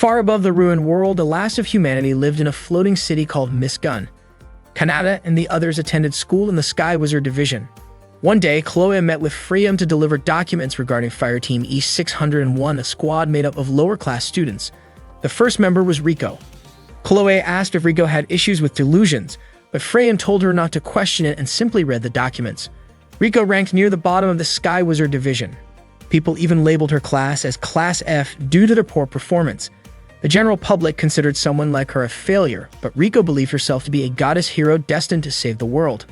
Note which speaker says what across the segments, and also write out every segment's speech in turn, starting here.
Speaker 1: Far above the ruined world, the last of humanity lived in a floating city called Misgun. Kanata and the others attended school in the Sky Wizard Division. One day, Chloe met with Freya to deliver documents regarding Fireteam E601, a squad made up of lower-class students. The first member was Rico. Chloe asked if Rico had issues with delusions, but Freya told her not to question it and simply read the documents. Rico ranked near the bottom of the Sky Wizard Division. People even labeled her class as Class F due to their poor performance. The general public considered someone like her a failure, but Rico believed herself to be a goddess hero destined to save the world.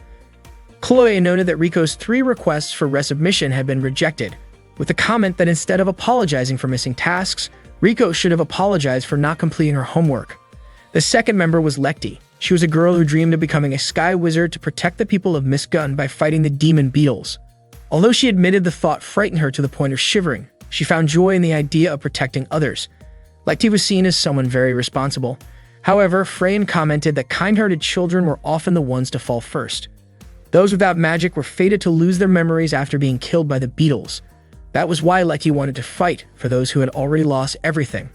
Speaker 1: Chloe noted that Rico's 3 requests for resubmission had been rejected, with the comment that instead of apologizing for missing tasks, Rico should have apologized for not completing her homework. The second member was Lekti. She was a girl who dreamed of becoming a sky wizard to protect the people of Misgun by fighting the demon beetles. Although she admitted the thought frightened her to the point of shivering, she found joy in the idea of protecting others. Lekti was seen as someone very responsible. However, Freyan commented that kind-hearted children were often the ones to fall first. Those without magic were fated to lose their memories after being killed by the beetles. That was why Lekti wanted to fight for those who had already lost everything.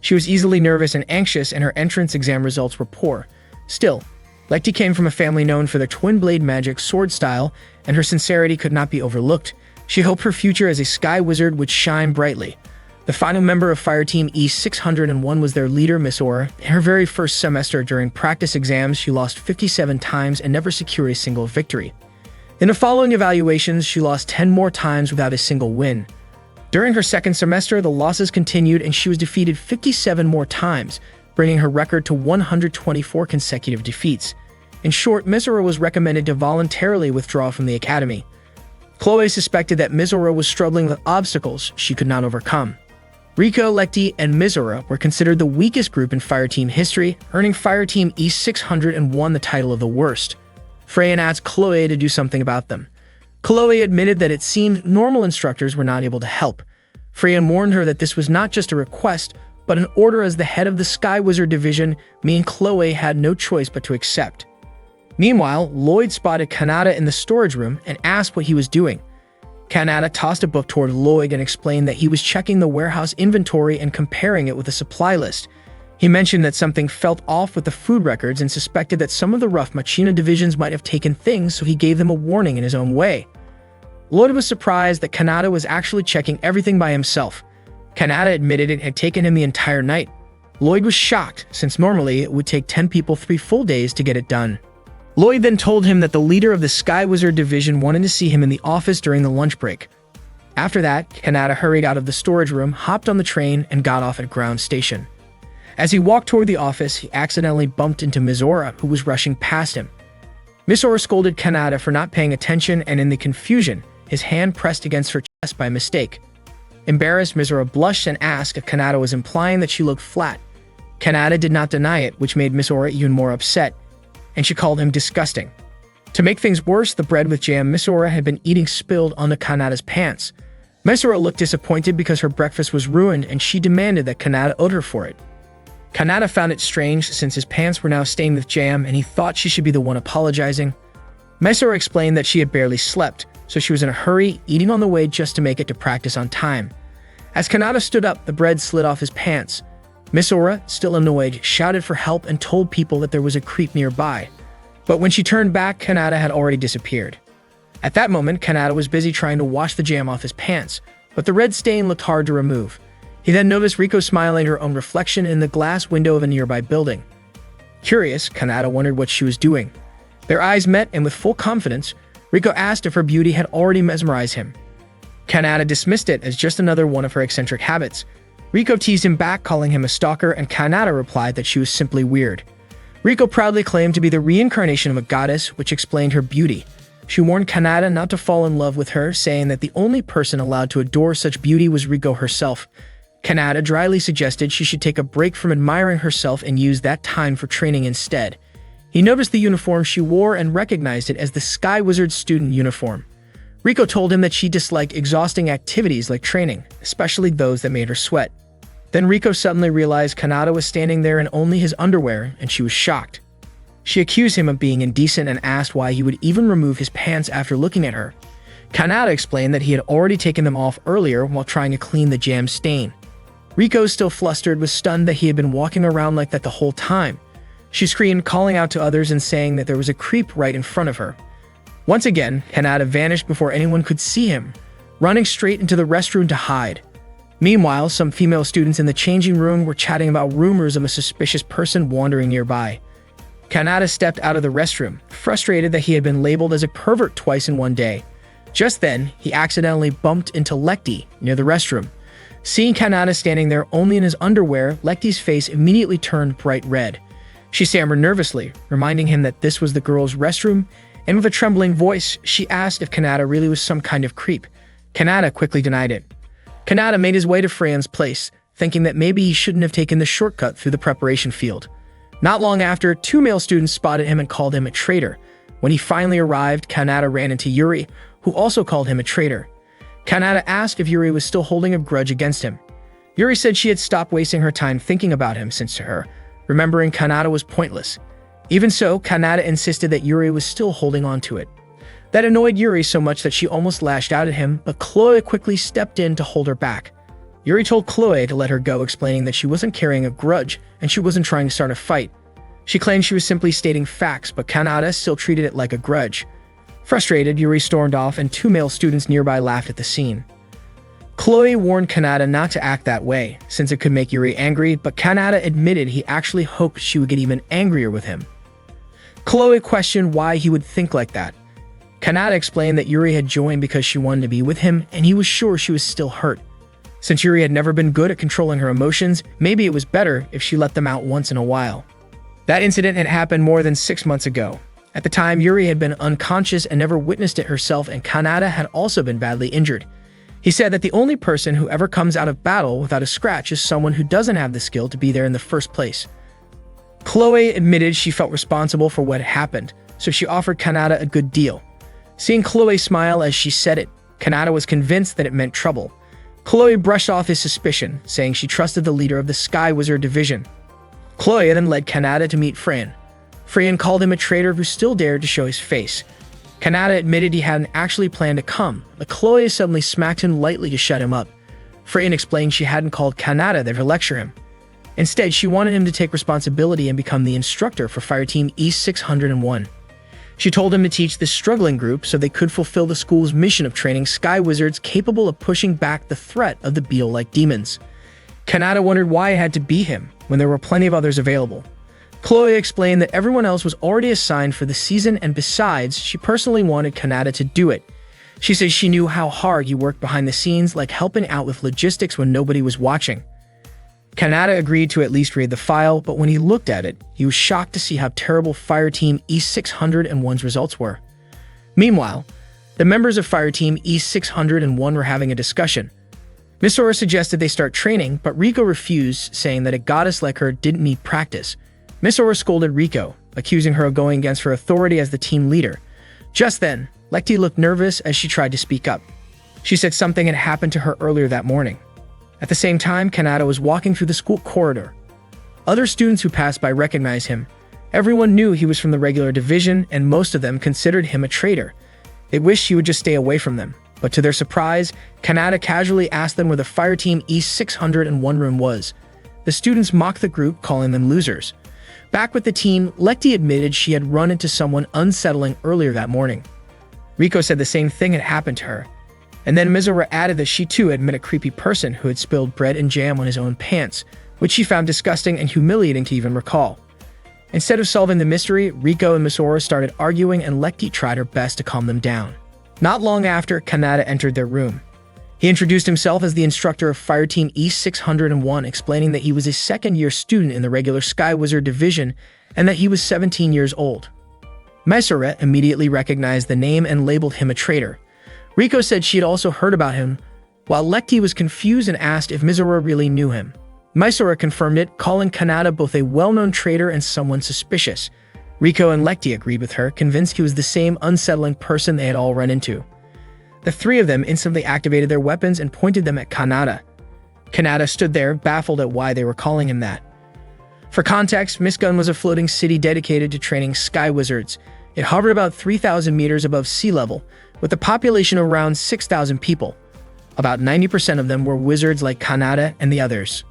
Speaker 1: She was easily nervous and anxious, and her entrance exam results were poor. Still, Lekti came from a family known for their twin-blade magic sword style, and her sincerity could not be overlooked. She hoped her future as a sky wizard would shine brightly. The final member of Fireteam E601 was their leader, Miss Aura. In her very first semester during practice exams, she lost 57 times and never secured a single victory. In the following evaluations, she lost 10 more times without a single win. During her second semester, the losses continued and she was defeated 57 more times, bringing her record to 124 consecutive defeats. In short, Miss Aura was recommended to voluntarily withdraw from the academy. Chloe suspected that Miss Aura was struggling with obstacles she could not overcome. Rico, Lekti, and Miss Aura were considered the weakest group in Fireteam history, earning Fireteam E601 the title of the worst. Freya asked Chloe to do something about them. Chloe admitted that it seemed normal instructors were not able to help. Freya warned her that this was not just a request, but an order. As the head of the Sky Wizard Division, me and Chloe had no choice but to accept. Meanwhile, Lloyd spotted Kanata in the storage room and asked what he was doing. Kanata tossed a book toward Lloyd and explained that he was checking the warehouse inventory and comparing it with a supply list. He mentioned that something felt off with the food records and suspected that some of the rough Machina divisions might have taken things, so he gave them a warning in his own way. Lloyd was surprised that Kanata was actually checking everything by himself. Kanata admitted it had taken him the entire night. Lloyd was shocked, since normally it would take 10 people 3 full days to get it done. Lloyd then told him that the leader of the Sky Wizard Division wanted to see him in the office during the lunch break. After that, Kanata hurried out of the storage room, hopped on the train, and got off at ground station. As he walked toward the office, he accidentally bumped into Miss Aura, who was rushing past him. Miss Aura scolded Kanata for not paying attention, and in the confusion, his hand pressed against her chest by mistake. Embarrassed, Miss Aura blushed and asked if Kanata was implying that she looked flat. Kanata did not deny it, which made Miss Aura even more upset, and she called him disgusting. To make things worse, the bread with jam Miss Aura had been eating spilled onto Kanata's pants. Miss Aura looked disappointed because her breakfast was ruined, and she demanded that Kanata owed her for it. Kanata found it strange since his pants were now stained with jam, and he thought she should be the one apologizing. Miss Aura explained that she had barely slept, so she was in a hurry, eating on the way just to make it to practice on time. As Kanata stood up, the bread slid off his pants. Miss Aura, still annoyed, shouted for help and told people that there was a creep nearby. But when she turned back, Kanata had already disappeared. At that moment, Kanata was busy trying to wash the jam off his pants, but the red stain looked hard to remove. He then noticed Rico smiling at her own reflection in the glass window of a nearby building. Curious, Kanata wondered what she was doing. Their eyes met, and with full confidence, Rico asked if her beauty had already mesmerized him. Kanata dismissed it as just another one of her eccentric habits. Rico teased him back, calling him a stalker, and Kanata replied that she was simply weird. Rico proudly claimed to be the reincarnation of a goddess, which explained her beauty. She warned Kanata not to fall in love with her, saying that the only person allowed to adore such beauty was Rico herself. Kanata dryly suggested she should take a break from admiring herself and use that time for training instead. He noticed the uniform she wore and recognized it as the Sky Wizard student uniform. Rico told him that she disliked exhausting activities like training, especially those that made her sweat. Then Rico suddenly realized Kanata was standing there in only his underwear, and she was shocked. She accused him of being indecent and asked why he would even remove his pants after looking at her. Kanata explained that he had already taken them off earlier while trying to clean the jam stain. Riko, still flustered, was stunned that he had been walking around like that the whole time. She screamed, calling out to others and saying that there was a creep right in front of her. Once again, Kanata vanished before anyone could see him, running straight into the restroom to hide. Meanwhile, some female students in the changing room were chatting about rumors of a suspicious person wandering nearby. Kanata stepped out of the restroom, frustrated that he had been labeled as a pervert twice in one day. Just then, he accidentally bumped into Lekti near the restroom. Seeing Kanata standing there only in his underwear, Lekti's face immediately turned bright red. She stammered nervously, reminding him that this was the girls' restroom, and with a trembling voice, she asked if Kanata really was some kind of creep. Kanata quickly denied it. Kanata made his way to Freyan's place, thinking that maybe he shouldn't have taken the shortcut through the preparation field. Not long after, 2 male students spotted him and called him a traitor. When he finally arrived, Kanata ran into Yuri, who also called him a traitor. Kanata asked if Yuri was still holding a grudge against him. Yuri said she had stopped wasting her time thinking about him since to her, remembering Kanata was pointless. Even so, Kanata insisted that Yuri was still holding on to it. That annoyed Yuri so much that she almost lashed out at him, but Chloe quickly stepped in to hold her back. Yuri told Chloe to let her go, explaining that she wasn't carrying a grudge and she wasn't trying to start a fight. She claimed she was simply stating facts, but Kanata still treated it like a grudge. Frustrated, Yuri stormed off and 2 male students nearby laughed at the scene. Chloe warned Kanata not to act that way, since it could make Yuri angry, but Kanata admitted he actually hoped she would get even angrier with him. Chloe questioned why he would think like that. Kanata explained that Yuri had joined because she wanted to be with him, and he was sure she was still hurt. Since Yuri had never been good at controlling her emotions, maybe it was better if she let them out once in a while. That incident had happened more than 6 months ago. At the time, Yuri had been unconscious and never witnessed it herself, and Kanata had also been badly injured. He said that the only person who ever comes out of battle without a scratch is someone who doesn't have the skill to be there in the first place. Chloe admitted she felt responsible for what had happened, so she offered Kanata a good deal. Seeing Chloe smile as she said it, Kanata was convinced that it meant trouble. Chloe brushed off his suspicion, saying she trusted the leader of the Sky Wizard Division. Chloe then led Kanata to meet Freyan. Freyan called him a traitor who still dared to show his face. Kanata admitted he hadn't actually planned to come, but Chloe suddenly smacked him lightly to shut him up. Freyan explained she hadn't called Kanata there to lecture him. Instead, she wanted him to take responsibility and become the instructor for Fireteam E601. She told him to teach this struggling group so they could fulfill the school's mission of training Sky Wizards capable of pushing back the threat of the beetle-like demons. Kanata wondered why it had to be him, when there were plenty of others available. Chloe explained that everyone else was already assigned for the season, and besides, she personally wanted Kanata to do it. She said she knew how hard he worked behind the scenes, like helping out with logistics when nobody was watching. Kanata agreed to at least read the file, but when he looked at it, he was shocked to see how terrible Fireteam E601's results were. Meanwhile, the members of Fireteam E601 were having a discussion. Miss Aura suggested they start training, but Riko refused, saying that a goddess like her didn't need practice. Miss Aura scolded Riko, accusing her of going against her authority as the team leader. Just then, Lekti looked nervous as she tried to speak up. She said something had happened to her earlier that morning. At the same time, Kanata was walking through the school corridor. Other students who passed by recognized him. Everyone knew he was from the regular division, and most of them considered him a traitor. They wished he would just stay away from them. But to their surprise, Kanata casually asked them where the Fireteam E601 room was. The students mocked the group, calling them losers. Back with the team, Lekti admitted she had run into someone unsettling earlier that morning. Riko said the same thing had happened to her. And then Mizora added that she too had met a creepy person who had spilled bread and jam on his own pants, which she found disgusting and humiliating to even recall. Instead of solving the mystery, Riko and Mizora started arguing, and Lekti tried her best to calm them down. Not long after, Kanata entered their room. He introduced himself as the instructor of Fireteam E601, explaining that he was a second-year student in the regular Sky Wizard Division and that he was 17 years old. Mizora immediately recognized the name and labeled him a traitor. Riko said she had also heard about him, while Lekti was confused and asked if Mizora really knew him. Mizora confirmed it, calling Kanata both a well-known traitor and someone suspicious. Riko and Lekti agreed with her, convinced he was the same unsettling person they had all run into. The three of them instantly activated their weapons and pointed them at Kanata. Kanata stood there, baffled at why they were calling him that. For context, Miss Gun was a floating city dedicated to training Sky Wizards. It hovered about 3,000 meters above sea level, with a population of around 6,000 people. About 90% of them were wizards like Kanata and the others.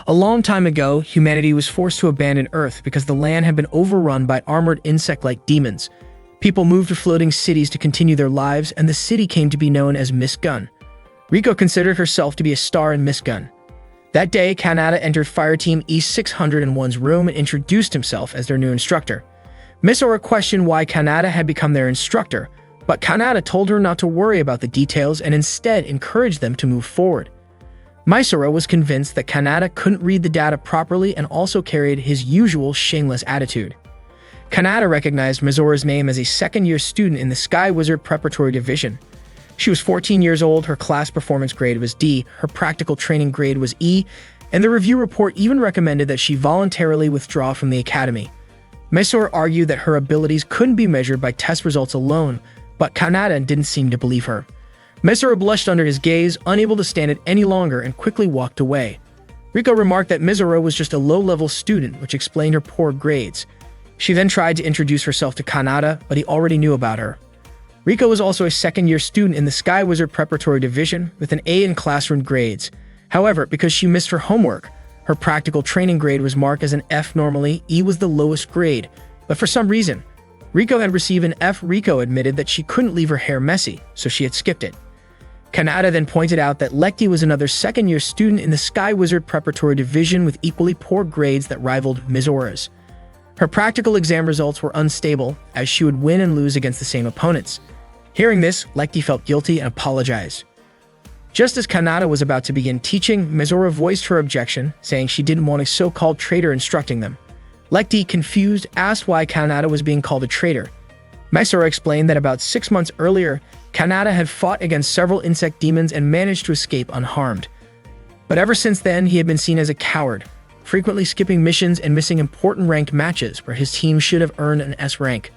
Speaker 1: A long time ago, humanity was forced to abandon Earth because the land had been overrun by armored insect-like demons. People moved to floating cities to continue their lives, and the city came to be known as Miss Gun. Riko considered herself to be a star in Miss Gun. That day, Kanata entered Fireteam E601's room and introduced himself as their new instructor. Misora questioned why Kanata had become their instructor, but Kanata told her not to worry about the details and instead encouraged them to move forward. Misora was convinced that Kanata couldn't read the data properly and also carried his usual shameless attitude. Kanata recognized Mizora's name as a second-year student in the Sky Wizard Preparatory Division. She was 14 years old, her class performance grade was D, her practical training grade was E, and the review report even recommended that she voluntarily withdraw from the academy. Misora argued that her abilities couldn't be measured by test results alone, but Kanata didn't seem to believe her. Misora blushed under his gaze, unable to stand it any longer, and quickly walked away. Riko remarked that Misora was just a low-level student, which explained her poor grades. She then tried to introduce herself to Kanata, but he already knew about her. Riko was also a second-year student in the Sky Wizard Preparatory Division with an A in classroom grades. However, because she missed her homework, her practical training grade was marked as an F. Normally, E was the lowest grade, but for some reason, Riko had received an F. Riko admitted that she couldn't leave her hair messy, so she had skipped it. Kanata then pointed out that Lekti was another second-year student in the Sky Wizard Preparatory Division with equally poor grades that rivaled Mizora's. Her practical exam results were unstable, as she would win and lose against the same opponents. Hearing this, Lekti felt guilty and apologized. Just as Kanata was about to begin teaching, Mizora voiced her objection, saying she didn't want a so-called traitor instructing them. Lekti, confused, asked why Kanata was being called a traitor. Misora explained that about 6 months earlier, Kanata had fought against several insect demons and managed to escape unharmed. But ever since then, he had been seen as a coward, frequently skipping missions and missing important ranked matches where his team should have earned an S rank.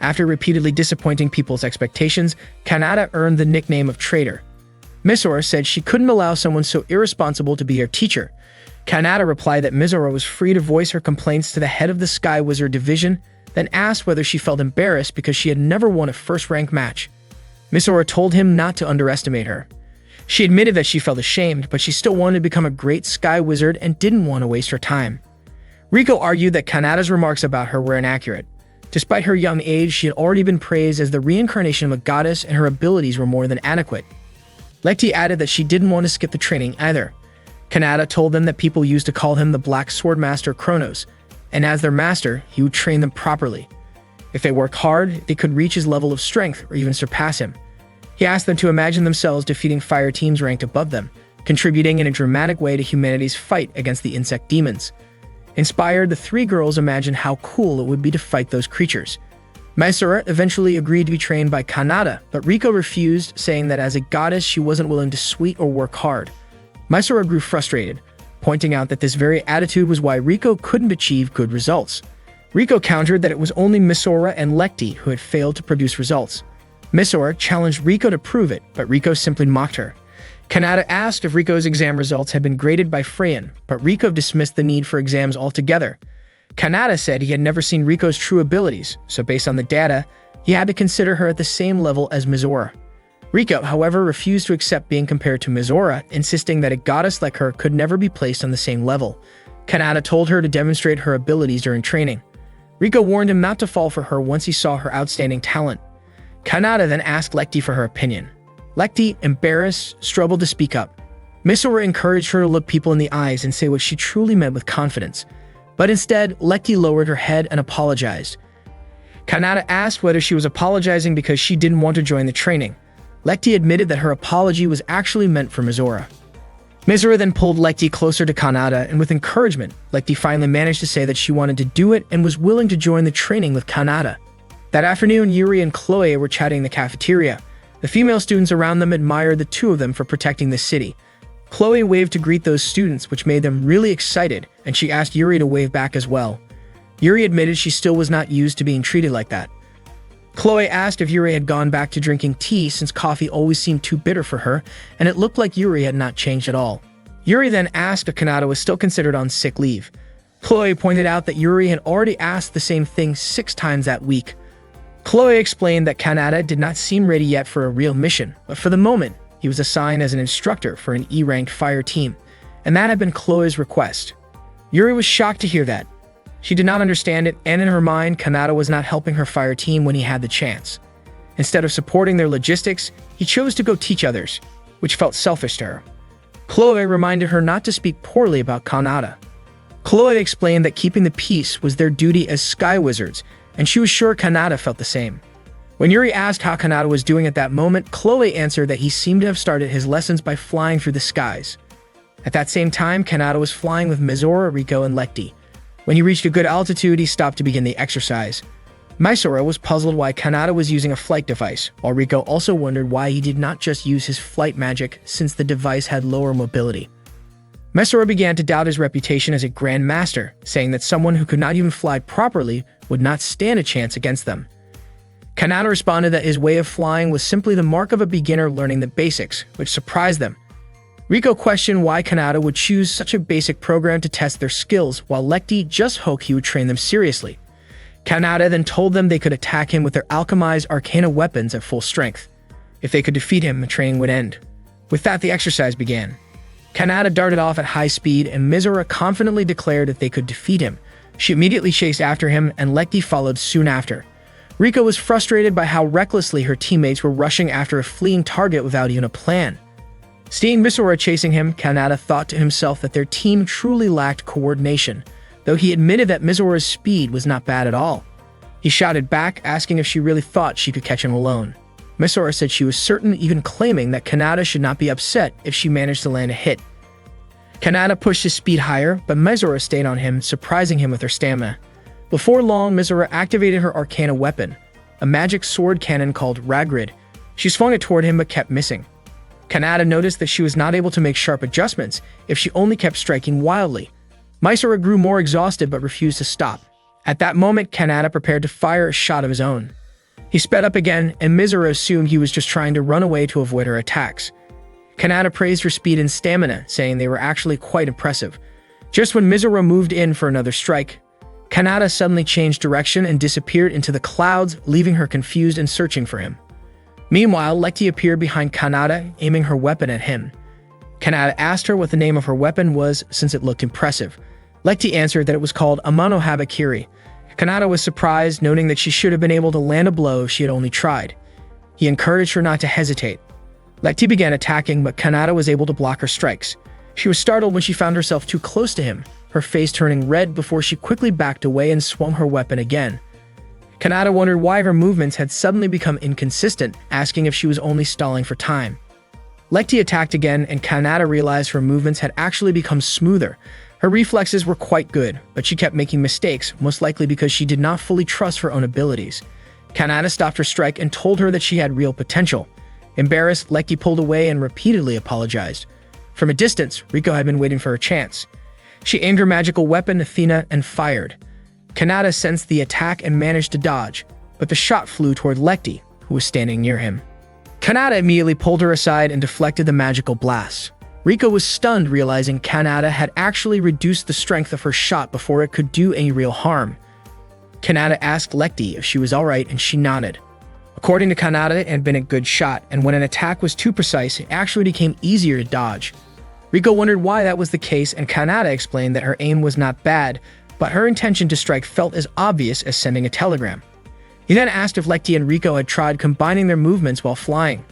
Speaker 1: After repeatedly disappointing people's expectations, Kanata earned the nickname of traitor. Misora said she couldn't allow someone so irresponsible to be her teacher. Kanata replied that Misora was free to voice her complaints to the head of the Sky Wizard Division, then asked whether she felt embarrassed because she had never won a first-rank match. Misora told him not to underestimate her. She admitted that she felt ashamed, but she still wanted to become a great Sky Wizard and didn't want to waste her time. Riko argued that Kanata's remarks about her were inaccurate. Despite her young age, she had already been praised as the reincarnation of a goddess and her abilities were more than adequate. Lekti added that she didn't want to skip the training either. Kanata told them that people used to call him the Black Sword Master Kronos, and as their master, he would train them properly. If they worked hard, they could reach his level of strength or even surpass him. He asked them to imagine themselves defeating fire teams ranked above them, contributing in a dramatic way to humanity's fight against the insect demons. Inspired, the three girls imagined how cool it would be to fight those creatures. Misora eventually agreed to be trained by Kanata, but Riko refused, saying that as a goddess she wasn't willing to sweat or work hard. Misora grew frustrated, pointing out that this very attitude was why Riko couldn't achieve good results. Riko countered that it was only Misora and Lekti who had failed to produce results. Misora challenged Riko to prove it, but Riko simply mocked her. Kanata asked if Riko's exam results had been graded by Freyan, but Riko dismissed the need for exams altogether. Kanata said he had never seen Riko's true abilities, so based on the data, he had to consider her at the same level as Misora. Riko, however, refused to accept being compared to Misora, insisting that a goddess like her could never be placed on the same level. Kanata told her to demonstrate her abilities during training. Riko warned him not to fall for her once he saw her outstanding talent. Kanata then asked Lekti for her opinion. Lekti, embarrassed, struggled to speak up. Misora encouraged her to look people in the eyes and say what she truly meant with confidence. But instead, Lekti lowered her head and apologized. Kanata asked whether she was apologizing because she didn't want to join the training. Lekti admitted that her apology was actually meant for Misora. Misora then pulled Lekti closer to Kanata, and with encouragement, Lekti finally managed to say that she wanted to do it and was willing to join the training with Kanata. That afternoon, Yuri and Chloe were chatting in the cafeteria. The female students around them admired the two of them for protecting the city. Chloe waved to greet those students, which made them really excited, and she asked Yuri to wave back as well. Yuri admitted she still was not used to being treated like that. Chloe asked if Yuri had gone back to drinking tea since coffee always seemed too bitter for her, and it looked like Yuri had not changed at all. Yuri then asked if Kanata was still considered on sick leave. Chloe pointed out that Yuri had already asked the same thing 6 times that week. Chloe explained that Kanata did not seem ready yet for a real mission, but for the moment, he was assigned as an instructor for an E-ranked fire team, and that had been Chloe's request. Yuri was shocked to hear that. She did not understand it, and in her mind, Kanata was not helping her fire team when he had the chance. Instead of supporting their logistics, he chose to go teach others, which felt selfish to her. Chloe reminded her not to speak poorly about Kanata. Chloe explained that keeping the peace was their duty as sky wizards, and she was sure Kanata felt the same. When Yuri asked how Kanata was doing at that moment, Chloe answered that he seemed to have started his lessons by flying through the skies. At that same time, Kanata was flying with Mizora, Riko, and Lekti. When he reached a good altitude, he stopped to begin the exercise. Mizora was puzzled why Kanata was using a flight device, while Riko also wondered why he did not just use his flight magic since the device had lower mobility. Mizora began to doubt his reputation as a Grand Master, saying that someone who could not even fly properly would not stand a chance against them. Kanata responded that his way of flying was simply the mark of a beginner learning the basics, which surprised them. Riko questioned why Kanata would choose such a basic program to test their skills, while Lekti just hoped he would train them seriously. Kanata then told them they could attack him with their alchemized arcana weapons at full strength. If they could defeat him, the training would end. With that, the exercise began. Kanata darted off at high speed, and Mizora confidently declared that they could defeat him. She immediately chased after him, and Lekti followed soon after. Riko was frustrated by how recklessly her teammates were rushing after a fleeing target without even a plan. Seeing Mizora chasing him, Kanata thought to himself that their team truly lacked coordination, though he admitted that Mizora's speed was not bad at all. He shouted back, asking if she really thought she could catch him alone. Mizora said she was certain, even claiming that Kanata should not be upset if she managed to land a hit. Kanata pushed his speed higher, but Mizora stayed on him, surprising him with her stamina. Before long, Mizora activated her arcana weapon, a magic sword cannon called Ragrid. She swung it toward him but kept missing. Kanata noticed that she was not able to make sharp adjustments if she only kept striking wildly. Mizora grew more exhausted but refused to stop. At that moment, Kanata prepared to fire a shot of his own. He sped up again, and Mizora assumed he was just trying to run away to avoid her attacks. Kanata praised her speed and stamina, saying they were actually quite impressive. Just when Mizora moved in for another strike, Kanata suddenly changed direction and disappeared into the clouds, leaving her confused and searching for him. Meanwhile, Lekti appeared behind Kanata, aiming her weapon at him. Kanata asked her what the name of her weapon was since it looked impressive. Lekti answered that it was called Amano Habakiri. Kanata was surprised, noting that she should have been able to land a blow if she had only tried. He encouraged her not to hesitate. Lekti began attacking, but Kanata was able to block her strikes. She was startled when she found herself too close to him, her face turning red before she quickly backed away and swung her weapon again. Kanata wondered why her movements had suddenly become inconsistent, asking if she was only stalling for time. Lekti attacked again, and Kanata realized her movements had actually become smoother. Her reflexes were quite good, but she kept making mistakes, most likely because she did not fully trust her own abilities. Kanata stopped her strike and told her that she had real potential. Embarrassed, Lekti pulled away and repeatedly apologized. From a distance, Riko had been waiting for her chance. She aimed her magical weapon, Athena, and fired. Kanata sensed the attack and managed to dodge, but the shot flew toward Lekti, who was standing near him. Kanata immediately pulled her aside and deflected the magical blast. Riko was stunned, realizing Kanata had actually reduced the strength of her shot before it could do any real harm. Kanata asked Lekti if she was alright, and she nodded. According to Kanata, it had been a good shot, and when an attack was too precise, it actually became easier to dodge. Riko wondered why that was the case, and Kanata explained that her aim was not bad, but her intention to strike felt as obvious as sending a telegram. He then asked if Lekti and Riko had tried combining their movements while flying.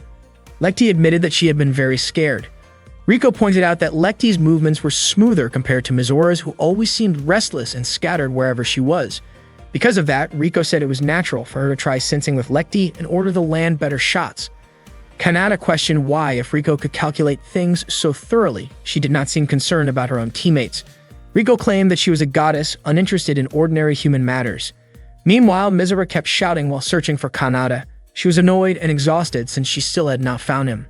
Speaker 1: Lekti admitted that she had been very scared. Riko pointed out that Lekti's movements were smoother compared to Mizora's, who always seemed restless and scattered wherever she was. Because of that, Riko said it was natural for her to try sensing with Lekti in order to land better shots. Kanata questioned why, if Riko could calculate things so thoroughly, she did not seem concerned about her own teammates. Riko claimed that she was a goddess, uninterested in ordinary human matters. Meanwhile, Mizora kept shouting while searching for Kanata. She was annoyed and exhausted since she still had not found him.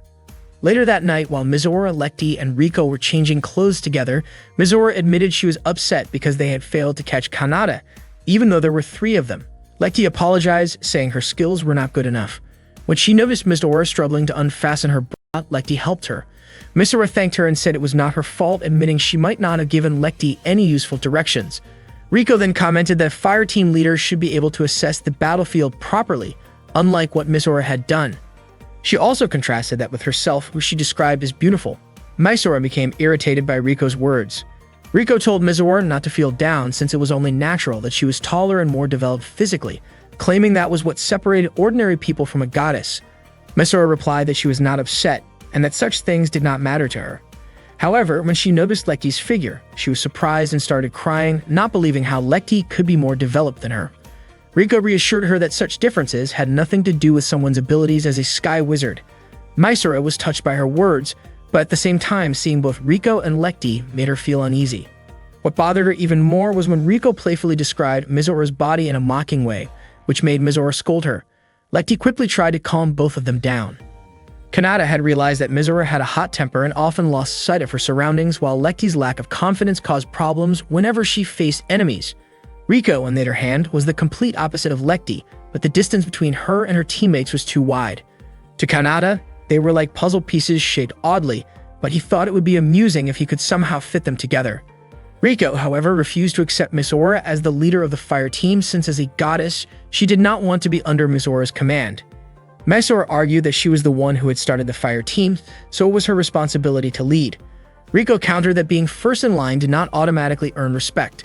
Speaker 1: Later that night, while Mizora, Lekti, and Riko were changing clothes together, Mizora admitted she was upset because they had failed to catch Kanata, even though there were 3 of them. Lekti apologized, saying her skills were not good enough. When she noticed Mizora struggling to unfasten her bra, Lekti helped her. Mizora thanked her and said it was not her fault, admitting she might not have given Lekti any useful directions. Riko then commented that fire team leaders should be able to assess the battlefield properly, unlike what Misora had done. She also contrasted that with herself, who she described as beautiful. Misora became irritated by Riko's words. Riko told Misora not to feel down since it was only natural that she was taller and more developed physically, claiming that was what separated ordinary people from a goddess. Misora replied that she was not upset and that such things did not matter to her. However, when she noticed Lecty's figure, she was surprised and started crying, not believing how Lecty could be more developed than her. Riko reassured her that such differences had nothing to do with someone's abilities as a sky wizard. Misora was touched by her words, but at the same time, seeing both Riko and Lecty made her feel uneasy. What bothered her even more was when Riko playfully described Misora's body in a mocking way, which made Misora scold her. Lecty quickly tried to calm both of them down. Kanata had realized that Misora had a hot temper and often lost sight of her surroundings, while Lecty's lack of confidence caused problems whenever she faced enemies. Riko, on the other hand, was the complete opposite of Lecty, but the distance between her and her teammates was too wide. To Kanata, they were like puzzle pieces shaped oddly, but he thought it would be amusing if he could somehow fit them together. Riko, however, refused to accept Misora as the leader of the fire team since as a goddess, she did not want to be under Misora's command. Misora argued that she was the one who had started the fire team, so it was her responsibility to lead. Riko countered that being first in line did not automatically earn respect.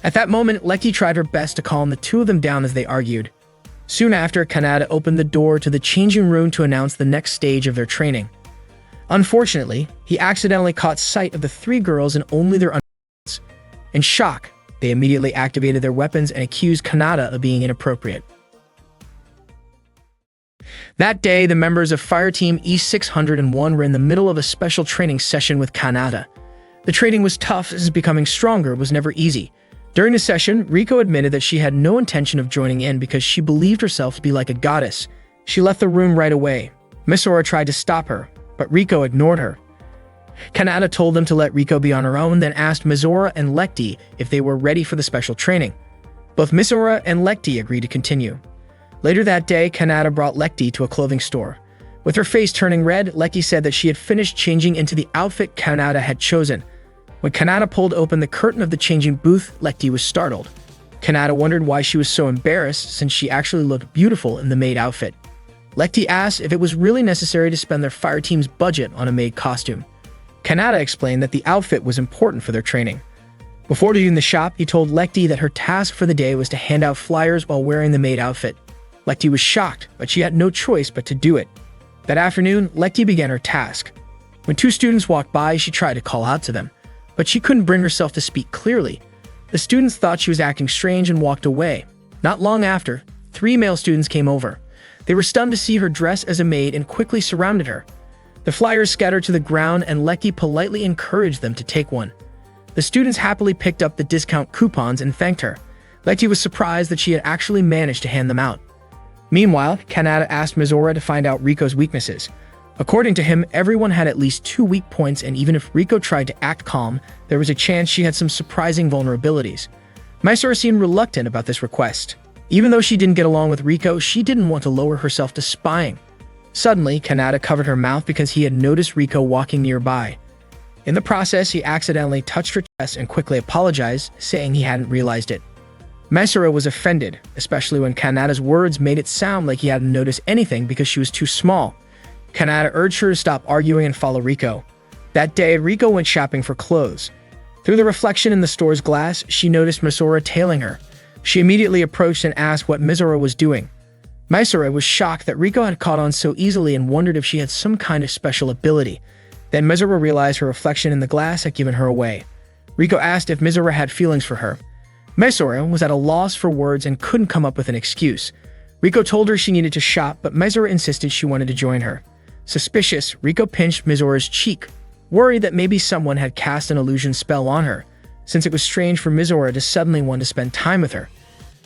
Speaker 1: At that moment, Lecty tried her best to calm the two of them down as they argued. Soon after, Kanata opened the door to the changing room to announce the next stage of their training. Unfortunately, he accidentally caught sight of the three girls and only their undergarments. In shock, they immediately activated their weapons and accused Kanata of being inappropriate. That day, the members of Fire Team E601 were in the middle of a special training session with Kanata. The training was tough as becoming stronger was never easy. During the session, Riko admitted that she had no intention of joining in because she believed herself to be like a goddess. She left the room right away. Misora tried to stop her, but Riko ignored her. Kanata told them to let Riko be on her own, then asked Misora and Lecty if they were ready for the special training. Both Misora and Lecty agreed to continue. Later that day, Kanata brought Lecty to a clothing store. With her face turning red, Lecty said that she had finished changing into the outfit Kanata had chosen. When Kanata pulled open the curtain of the changing booth, Lecty was startled. Kanata wondered why she was so embarrassed since she actually looked beautiful in the maid outfit. Lecty asked if it was really necessary to spend their fire team's budget on a maid costume. Kanata explained that the outfit was important for their training. Before leaving the shop, he told Lecty that her task for the day was to hand out flyers while wearing the maid outfit. Lecty was shocked, but she had no choice but to do it. That afternoon, Lecty began her task. When two students walked by, she tried to call out to them, but she couldn't bring herself to speak clearly. The students thought she was acting strange and walked away. Not long after, 3 male students came over. They were stunned to see her dressed as a maid and quickly surrounded her. The flyers scattered to the ground and Lecty politely encouraged them to take one. The students happily picked up the discount coupons and thanked her. Lecty was surprised that she had actually managed to hand them out. Meanwhile, Kanata asked Misora to find out Riko's weaknesses. According to him, everyone had at least 2 weak points, and even if Riko tried to act calm, there was a chance she had some surprising vulnerabilities. Misora seemed reluctant about this request. Even though she didn't get along with Riko, she didn't want to lower herself to spying. Suddenly, Kanata covered her mouth because he had noticed Riko walking nearby. In the process, he accidentally touched her chest and quickly apologized, saying he hadn't realized it. Misora was offended, especially when Kanata's words made it sound like he hadn't noticed anything because she was too small. Kanata urged her to stop arguing and follow Riko. That day, Riko went shopping for clothes. Through the reflection in the store's glass, she noticed Misora tailing her. She immediately approached and asked what Misora was doing. Misora was shocked that Riko had caught on so easily and wondered if she had some kind of special ability. Then Misora realized her reflection in the glass had given her away. Riko asked if Misora had feelings for her. Misora was at a loss for words and couldn't come up with an excuse. Riko told her she needed to shop, but Misora insisted she wanted to join her. Suspicious, Riko pinched Misora's cheek, worried that maybe someone had cast an illusion spell on her, since it was strange for Misora to suddenly want to spend time with her.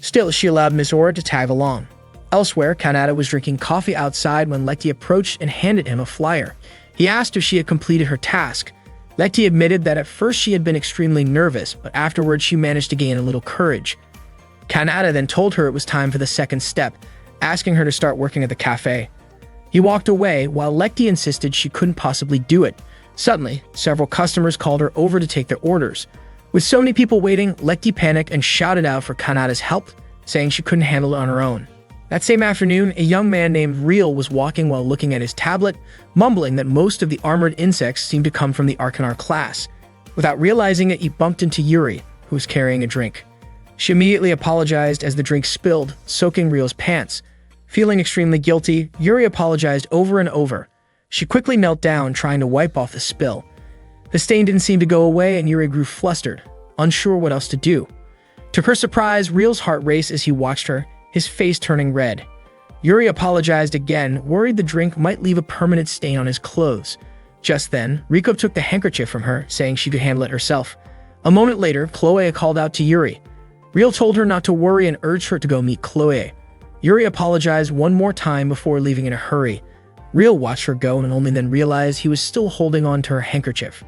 Speaker 1: Still, she allowed Misora to tag along. Elsewhere, Kanata was drinking coffee outside when Lecty approached and handed him a flyer. He asked if she had completed her task. Lecty admitted that at first she had been extremely nervous, but afterwards she managed to gain a little courage. Kanata then told her it was time for the second step, asking her to start working at the cafe. He walked away while Lecty insisted she couldn't possibly do it. Suddenly, several customers called her over to take their orders. With so many people waiting, Lekti panicked and shouted out for Kanada's help, saying she couldn't handle it on her own. That same afternoon, a young man named Real was walking while looking at his tablet, mumbling that most of the armored insects seemed to come from the Arcanar class. Without realizing it, he bumped into Yuri, who was carrying a drink. She immediately apologized as the drink spilled, soaking Real's pants. Feeling extremely guilty, Yuri apologized over and over. She quickly knelt down, trying to wipe off the spill. The stain didn't seem to go away, and Yuri grew flustered, unsure what else to do. To her surprise, Real's heart raced as he watched her, his face turning red. Yuri apologized again, worried the drink might leave a permanent stain on his clothes. Just then, Riko took the handkerchief from her, saying she could handle it herself. A moment later, Chloe called out to Yuri. Real told her not to worry and urged her to go meet Chloe. Yuri apologized one more time before leaving in a hurry. Real watched her go and only then realized he was still holding on to her handkerchief.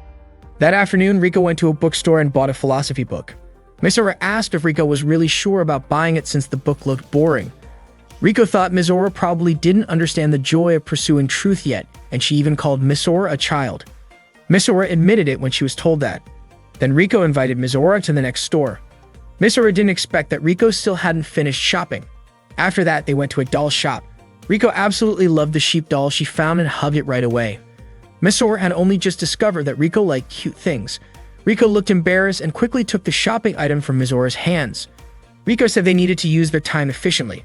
Speaker 1: That afternoon, Riko went to a bookstore and bought a philosophy book. Mizora asked if Riko was really sure about buying it since the book looked boring. Riko thought Mizora probably didn't understand the joy of pursuing truth yet, and she even called Mizora a child. Mizora admitted it when she was told that. Then Riko invited Mizora to the next store. Mizora didn't expect that Riko still hadn't finished shopping. After that, they went to a doll shop. Riko absolutely loved the sheep doll she found and hugged it right away. Mizora had only just discovered that Riko liked cute things. Riko looked embarrassed and quickly took the shopping item from Mizora's hands. Riko said they needed to use their time efficiently.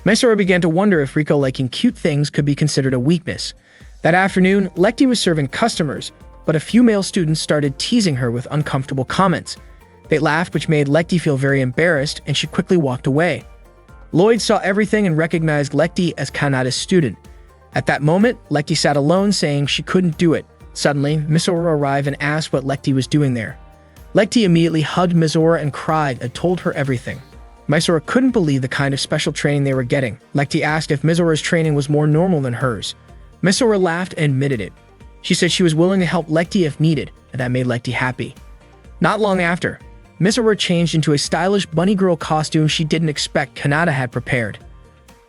Speaker 1: Mizora began to wonder if Riko liking cute things could be considered a weakness. That afternoon, Lekti was serving customers, but a few male students started teasing her with uncomfortable comments. They laughed, which made Lekti feel very embarrassed, and she quickly walked away. Lloyd saw everything and recognized Lekti as Kanada's student. At that moment, Lekti sat alone, saying she couldn't do it. Suddenly, Mizora arrived and asked what Lekti was doing there. Lekti immediately hugged Mizora and cried and told her everything. Mizora couldn't believe the kind of special training they were getting. Lekti asked if Mizora's training was more normal than hers. Mizora laughed and admitted it. She said she was willing to help Lekti if needed, and that made Lekti happy. Not long after, Mizora changed into a stylish bunny girl costume she didn't expect Kanada had prepared.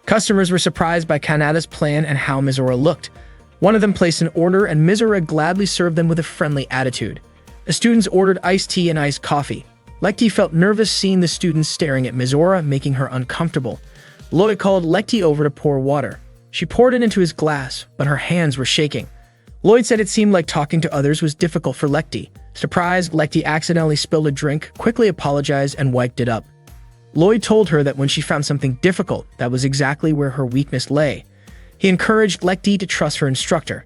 Speaker 1: Customers were surprised by Kanada's plan and how Mizora looked. One of them placed an order, and Mizora gladly served them with a friendly attitude. The students ordered iced tea and iced coffee. Lekti felt nervous seeing the students staring at Mizora, making her uncomfortable. Lloyd called Lekti over to pour water. She poured it into his glass, but her hands were shaking. Lloyd said it seemed like talking to others was difficult for Lekti. Surprised, Lekti accidentally spilled a drink, quickly apologized, and wiped it up. Lloyd told her that when she found something difficult, that was exactly where her weakness lay. He encouraged Lekti to trust her instructor.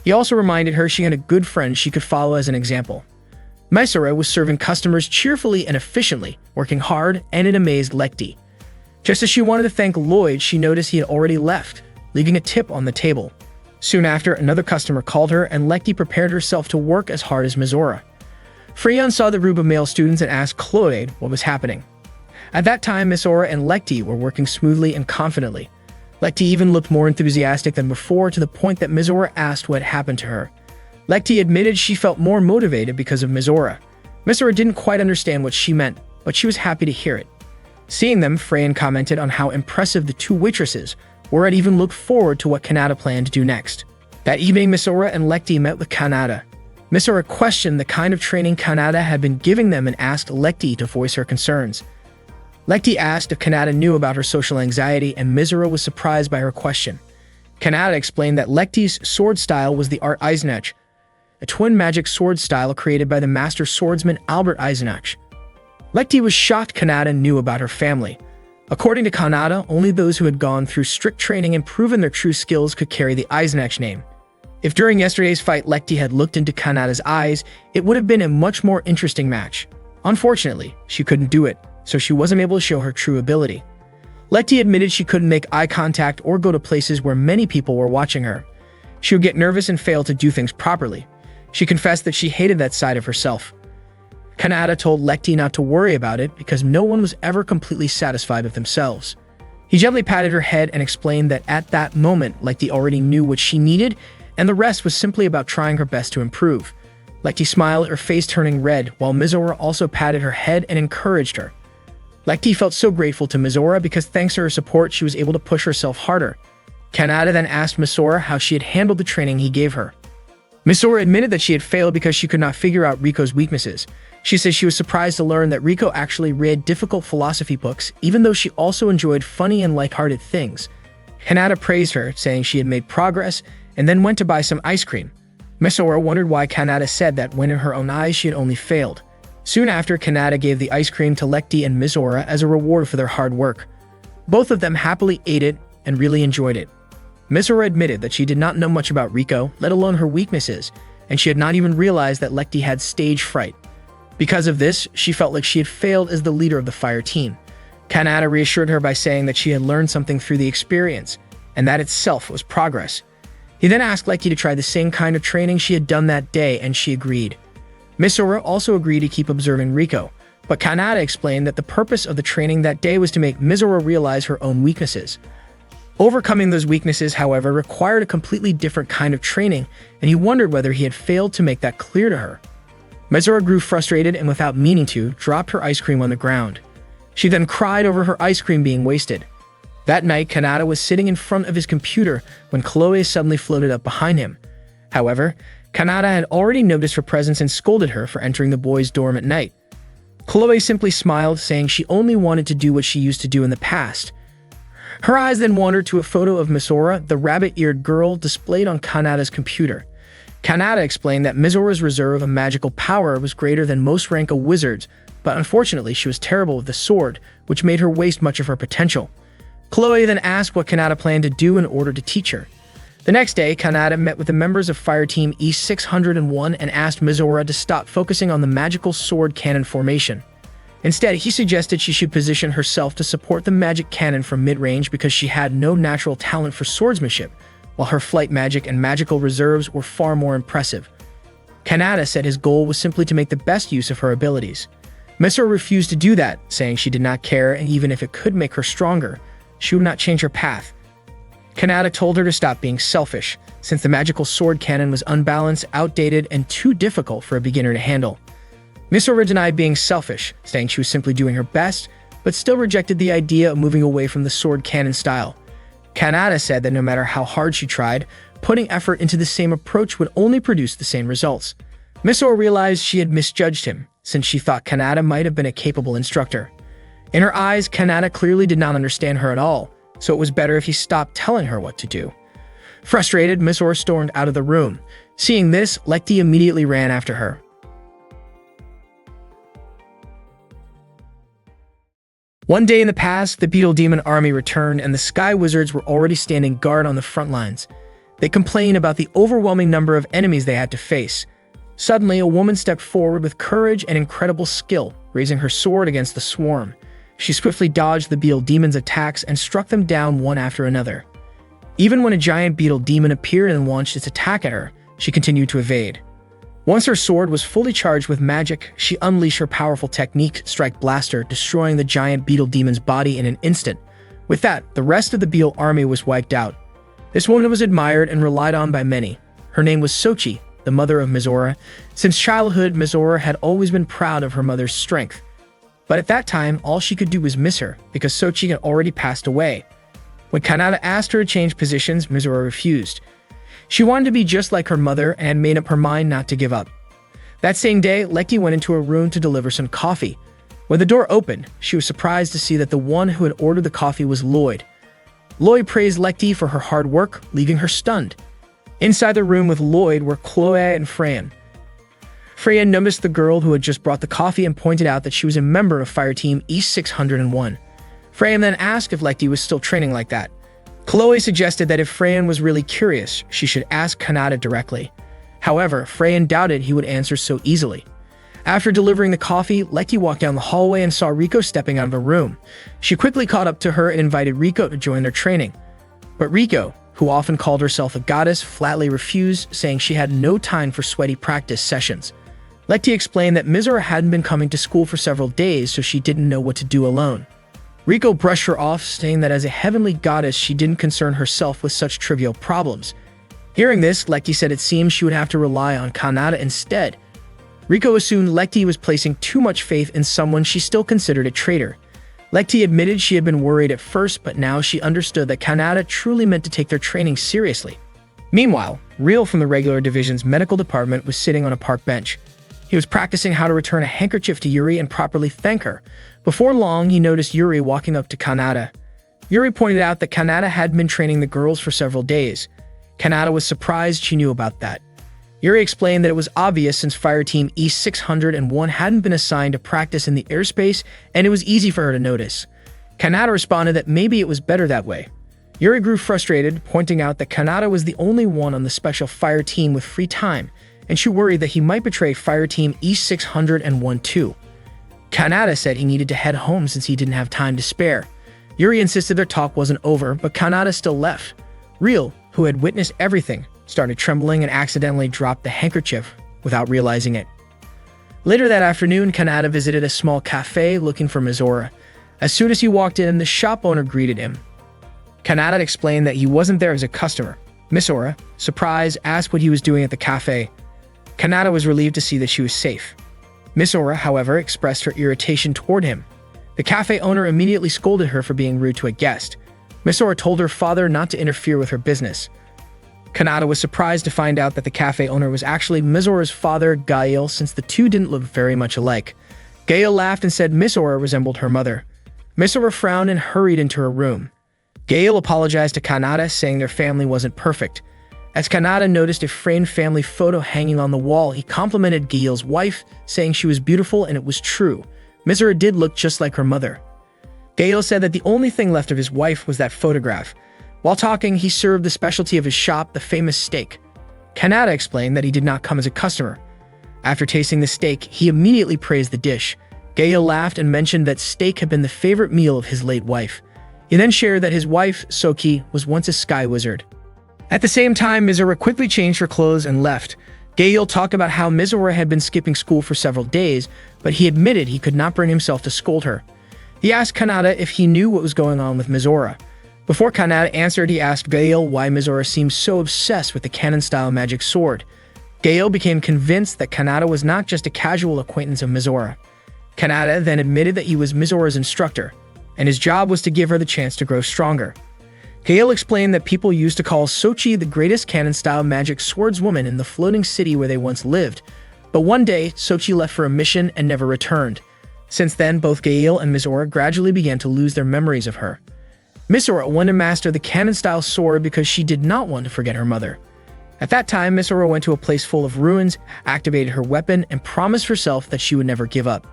Speaker 1: He also reminded her she had a good friend she could follow as an example. Mizora was serving customers cheerfully and efficiently, working hard, and it amazed Lekti. Just as she wanted to thank Lloyd, she noticed he had already left, leaving a tip on the table. Soon after, another customer called her, and Lekti prepared herself to work as hard as Mizora. Freyon saw the group of male students and asked Chloe what was happening. At that time, Mizora and Lekti were working smoothly and confidently. Lekti even looked more enthusiastic than before, to the point that Mizora asked what happened to her. Lekti admitted she felt more motivated because of Mizora. Mizora didn't quite understand what she meant, but she was happy to hear it. Seeing them, Freyon commented on how impressive the two waitresses were and even looked forward to what Kanada planned to do next. That evening, Mizora and Lekti met with Kanada. Mizora questioned the kind of training Kanada had been giving them and asked Lekti to voice her concerns. Lekti asked if Kanada knew about her social anxiety, and Mizora was surprised by her question. Kanada explained that Lekti's sword style was the Art Eisenach, a twin magic sword style created by the master swordsman Albert Eisenach. Lekti was shocked Kanada knew about her family. According to Kanada, only those who had gone through strict training and proven their true skills could carry the Eisenach name. If during yesterday's fight Lekti had looked into Kanada's eyes, it would have been a much more interesting match. Unfortunately, she couldn't do it, so she wasn't able to show her true ability. Lekti admitted she couldn't make eye contact or go to places where many people were watching her. She would get nervous and fail to do things properly. She confessed that she hated that side of herself. Kanada told Lekti not to worry about it because no one was ever completely satisfied with themselves. He gently patted her head and explained that at that moment, Lekti already knew what she needed, and the rest was simply about trying her best to improve. Lekti smiled, her face turning red, while Mizora also patted her head and encouraged her. Lekti felt so grateful to Mizora because thanks to her support, she was able to push herself harder. Kanada then asked Mizora how she had handled the training he gave her. Misora admitted that she had failed because she could not figure out Riko's weaknesses. She says she was surprised to learn that Riko actually read difficult philosophy books, even though she also enjoyed funny and lighthearted things. Kanata praised her, saying she had made progress, and then went to buy some ice cream. Misora wondered why Kanata said that when in her own eyes she had only failed. Soon after, Kanata gave the ice cream to Lekti and Misora as a reward for their hard work. Both of them happily ate it and really enjoyed it. Misora admitted that she did not know much about Riko, let alone her weaknesses, and she had not even realized that Lekti had stage fright. Because of this, she felt like she had failed as the leader of the fire team. Kanata reassured her by saying that she had learned something through the experience, and that itself was progress. He then asked Lekti to try the same kind of training she had done that day, and she agreed. Misora also agreed to keep observing Riko, but Kanata explained that the purpose of the training that day was to make Misora realize her own weaknesses. Overcoming those weaknesses, however, required a completely different kind of training, and he wondered whether he had failed to make that clear to her. Misora grew frustrated and, without meaning to, dropped her ice cream on the ground. She then cried over her ice cream being wasted. That night, Kanata was sitting in front of his computer when Chloe suddenly floated up behind him. However, Kanata had already noticed her presence and scolded her for entering the boys' dorm at night. Chloe simply smiled, saying she only wanted to do what she used to do in the past. Her eyes then wandered to a photo of Misora, the rabbit-eared girl, displayed on Kanata's computer. Kanata explained that Misora's reserve of magical power was greater than most rank of wizards, but unfortunately she was terrible with the sword, which made her waste much of her potential. Chloe then asked what Kanata planned to do in order to teach her. The next day, Kanata met with the members of Fire Team E601 and asked Misora to stop focusing on the magical sword cannon formation. Instead, he suggested she should position herself to support the magic cannon from mid-range because she had no natural talent for swordsmanship, while her flight magic and magical reserves were far more impressive. Kanata said his goal was simply to make the best use of her abilities. Misora refused to do that, saying she did not care, and even if it could make her stronger, she would not change her path. Kanata told her to stop being selfish, since the magical sword cannon was unbalanced, outdated, and too difficult for a beginner to handle. Misora denied being selfish, saying she was simply doing her best, but still rejected the idea of moving away from the sword cannon style. Kanata said that no matter how hard she tried, putting effort into the same approach would only produce the same results. Misora realized she had misjudged him, since she thought Kanata might have been a capable instructor. In her eyes, Kanata clearly did not understand her at all, so it was better if he stopped telling her what to do. Frustrated, Misora stormed out of the room. Seeing this, Lekti immediately ran after her. One day in the past, the Beetle Demon army returned and the Sky Wizards were already standing guard on the front lines. They complained about the overwhelming number of enemies they had to face. Suddenly, a woman stepped forward with courage and incredible skill, raising her sword against the swarm. She swiftly dodged the Beetle Demon's attacks and struck them down one after another. Even when a giant Beetle Demon appeared and launched its attack at her, she continued to evade. Once her sword was fully charged with magic, she unleashed her powerful technique, Strike Blaster, destroying the giant Beetle Demon's body in an instant. With that, the rest of the Beetle army was wiped out. This woman was admired and relied on by many. Her name was Sochi, the mother of Misora. Since childhood, Misora had always been proud of her mother's strength. But at that time, all she could do was miss her, because Sochi had already passed away. When Kanata asked her to change positions, Misora refused. She wanted to be just like her mother and had made up her mind not to give up. That same day, Lekti went into her room to deliver some coffee. When the door opened, she was surprised to see that the one who had ordered the coffee was Lloyd. Lloyd praised Lekti for her hard work, leaving her stunned. Inside the room with Lloyd were Chloe and Freyan. Freya noticed the girl who had just brought the coffee and pointed out that she was a member of Fire Team E601. Freya then asked if Lekti was still training like that. Chloe suggested that if Freyan was really curious, she should ask Kanata directly. However, Freyan doubted he would answer so easily. After delivering the coffee, Lekti walked down the hallway and saw Riko stepping out of the room. She quickly caught up to her and invited Riko to join their training. But Riko, who often called herself a goddess, flatly refused, saying she had no time for sweaty practice sessions. Lekti explained that Misora hadn't been coming to school for several days, so she didn't know what to do alone. Riko brushed her off, saying that as a heavenly goddess, she didn't concern herself with such trivial problems. Hearing this, Lekti said it seemed she would have to rely on Kanata instead. Riko assumed Lekti was placing too much faith in someone she still considered a traitor. Lekti admitted she had been worried at first, but now she understood that Kanata truly meant to take their training seriously. Meanwhile, Real from the regular division's medical department was sitting on a park bench. He was practicing how to return a handkerchief to Yuri and properly thank her. Before long, he noticed Yuri walking up to Kanata. Yuri pointed out that Kanata had been training the girls for several days. Kanata was surprised she knew about that. Yuri explained that it was obvious since Fire Team E-601 hadn't been assigned to practice in the airspace, and it was easy for her to notice. Kanata responded that maybe it was better that way. Yuri grew frustrated, pointing out that Kanata was the only one on the special fire team with free time, and she worried that he might betray Fire Team E-601 too. Kanata said he needed to head home since he didn't have time to spare. Yuri insisted their talk wasn't over, but Kanata still left. Real, who had witnessed everything, started trembling and accidentally dropped the handkerchief without realizing it. Later that afternoon, Kanata visited a small cafe looking for Mizora. As soon as he walked in, the shop owner greeted him. Kanata explained that he wasn't there as a customer. Mizora, surprised, asked what he was doing at the cafe. Kanata was relieved to see that she was safe. Mizora, however, expressed her irritation toward him. The cafe owner immediately scolded her for being rude to a guest. Mizora told her father not to interfere with her business. Kanata was surprised to find out that the cafe owner was actually Mizora's father, Gail, since the two didn't look very much alike. Gail laughed and said Mizora resembled her mother. Mizora frowned and hurried into her room. Gail apologized to Kanata, saying their family wasn't perfect. As Kanata noticed a framed family photo hanging on the wall, he complimented Gail's wife, saying she was beautiful, and it was true. Mizora did look just like her mother. Gail said that the only thing left of his wife was that photograph. While talking, he served the specialty of his shop, the famous steak. Kanata explained that he did not come as a customer. After tasting the steak, he immediately praised the dish. Gail laughed and mentioned that steak had been the favorite meal of his late wife. He then shared that his wife, Soki, was once a sky wizard. At the same time, Mizora quickly changed her clothes and left. Gail talked about how Mizora had been skipping school for several days, but he admitted he could not bring himself to scold her. He asked Kanata if he knew what was going on with Mizora. Before Kanata answered, he asked Gail why Mizora seemed so obsessed with the canon-style magic sword. Gail became convinced that Kanata was not just a casual acquaintance of Mizora. Kanata then admitted that he was Mizora's instructor, and his job was to give her the chance to grow stronger. Gail explained that people used to call Sochi the greatest canon-style magic swordswoman in the floating city where they once lived, but one day, Sochi left for a mission and never returned. Since then, both Gail and Mizora gradually began to lose their memories of her. Mizora wanted to master the canon-style sword because she did not want to forget her mother. At that time, Mizora went to a place full of ruins, activated her weapon, and promised herself that she would never give up.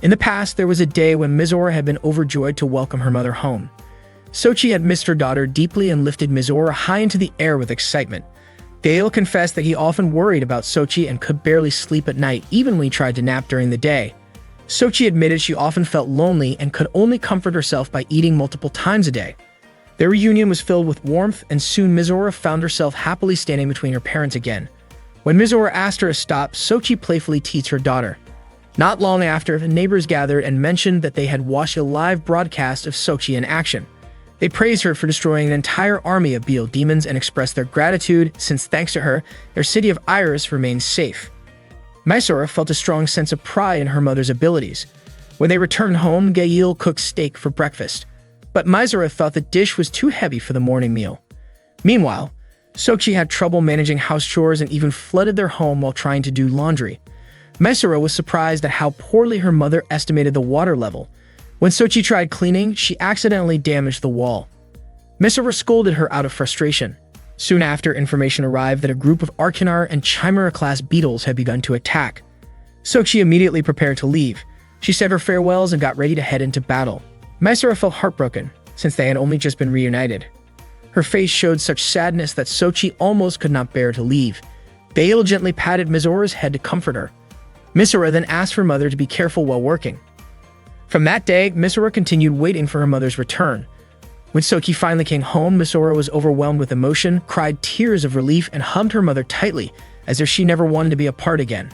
Speaker 1: In the past, there was a day when Mizora had been overjoyed to welcome her mother home. Sochi had missed her daughter deeply and lifted Mizora high into the air with excitement. Gail confessed that he often worried about Sochi and could barely sleep at night, even when he tried to nap during the day. Sochi admitted she often felt lonely and could only comfort herself by eating multiple times a day. Their reunion was filled with warmth, and soon Mizora found herself happily standing between her parents again. When Mizora asked her to stop, Sochi playfully teased her daughter. Not long after, the neighbors gathered and mentioned that they had watched a live broadcast of Sochi in action. They praised her for destroying an entire army of Beal demons and expressed their gratitude since, thanks to her, their city of Iris remained safe. Mizora felt a strong sense of pride in her mother's abilities. When they returned home, Gail cooked steak for breakfast, but Mizora thought the dish was too heavy for the morning meal. Meanwhile, Sochi had trouble managing house chores and even flooded their home while trying to do laundry. Mizora was surprised at how poorly her mother estimated the water level. When Sochi tried cleaning, she accidentally damaged the wall. Mizora scolded her out of frustration. Soon after, information arrived that a group of Arcanar and Chimera-class beetles had begun to attack. Sochi immediately prepared to leave. She said her farewells and got ready to head into battle. Mizora felt heartbroken, since they had only just been reunited. Her face showed such sadness that Sochi almost could not bear to leave. Gail gently patted Mizora's head to comfort her. Mizora then asked her mother to be careful while working. From that day, Mizora continued waiting for her mother's return. When Sochi finally came home, Mizora was overwhelmed with emotion, cried tears of relief, and hugged her mother tightly, as if she never wanted to be apart again.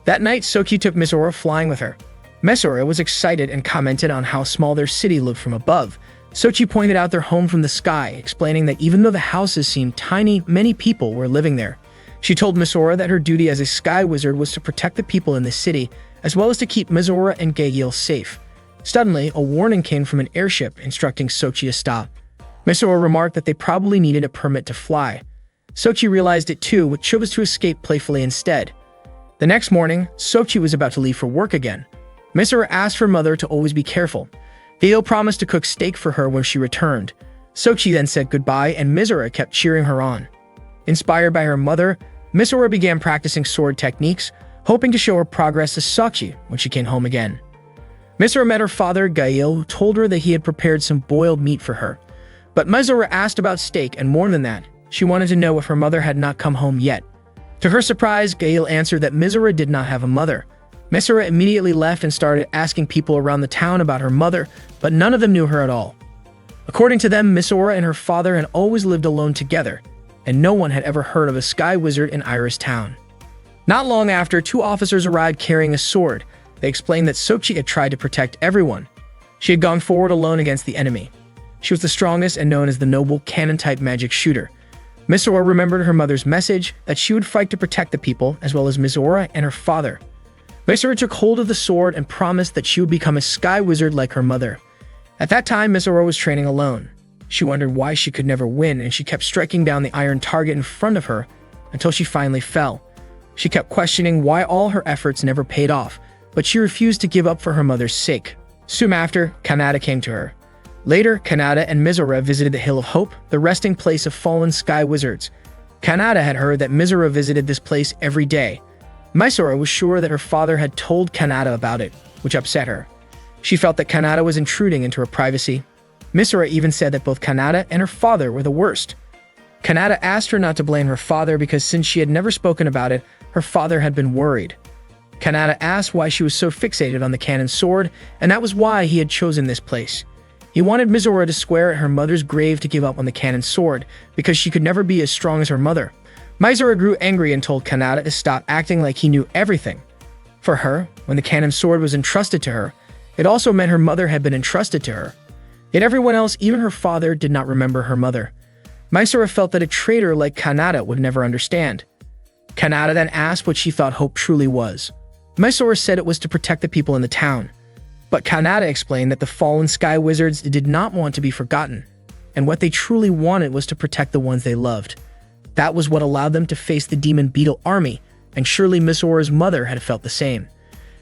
Speaker 1: That night, Sochi took Mizora flying with her. Mizora was excited and commented on how small their city looked from above. Sochi pointed out their home from the sky, explaining that even though the houses seemed tiny, many people were living there. She told Mizora that her duty as a sky wizard was to protect the people in the city, as well as to keep Mizora and Gail safe. Suddenly, a warning came from an airship instructing Sochi to stop. Mizora remarked that they probably needed a permit to fly. Sochi realized it too, but chose to escape playfully instead. The next morning, Sochi was about to leave for work again. Misora asked her mother to always be careful. Gail promised to cook steak for her when she returned. Sochi then said goodbye, and Misora kept cheering her on. Inspired by her mother, Misora began practicing sword techniques, hoping to show her progress to Sochi when she came home again. Misora met her father, Gail, who told her that he had prepared some boiled meat for her. But Misora asked about steak, and more than that, she wanted to know if her mother had not come home yet. To her surprise, Gail answered that Misora did not have a mother. Misora immediately left and started asking people around the town about her mother, but none of them knew her at all. According to them, Misora and her father had always lived alone together, and no one had ever heard of a sky wizard in Iris Town. Not long after, two officers arrived carrying a sword. They explained that Sochi had tried to protect everyone. She had gone forward alone against the enemy. She was the strongest and known as the noble cannon-type magic shooter. Misora remembered her mother's message that she would fight to protect the people, as well as Misora and her father. Misora took hold of the sword and promised that she would become a sky wizard like her mother. At that time, Misora was training alone. She wondered why she could never win, and she kept striking down the iron target in front of her until she finally fell. She kept questioning why all her efforts never paid off, but she refused to give up for her mother's sake. Soon after, Kanata came to her. Later, Kanata and Misora visited the Hill of Hope, the resting place of fallen sky wizards. Kanata had heard that Misora visited this place every day. Misora was sure that her father had told Kanata about it, which upset her. She felt that Kanata was intruding into her privacy. Misora even said that both Kanata and her father were the worst. Kanata asked her not to blame her father because since she had never spoken about it, her father had been worried. Kanata asked why she was so fixated on the cannon sword, and that was why he had chosen this place. He wanted Misora to swear at her mother's grave to give up on the cannon sword, because she could never be as strong as her mother. Misora grew angry and told Kanata to stop acting like he knew everything. For her, when the cannon sword was entrusted to her, it also meant her mother had been entrusted to her. Yet everyone else, even her father, did not remember her mother. Misora felt that a traitor like Kanata would never understand. Kanata then asked what she thought hope truly was. Misora said it was to protect the people in the town. But Kanata explained that the fallen sky wizards did not want to be forgotten, and what they truly wanted was to protect the ones they loved. That was what allowed them to face the demon beetle army, and surely Misora's mother had felt the same.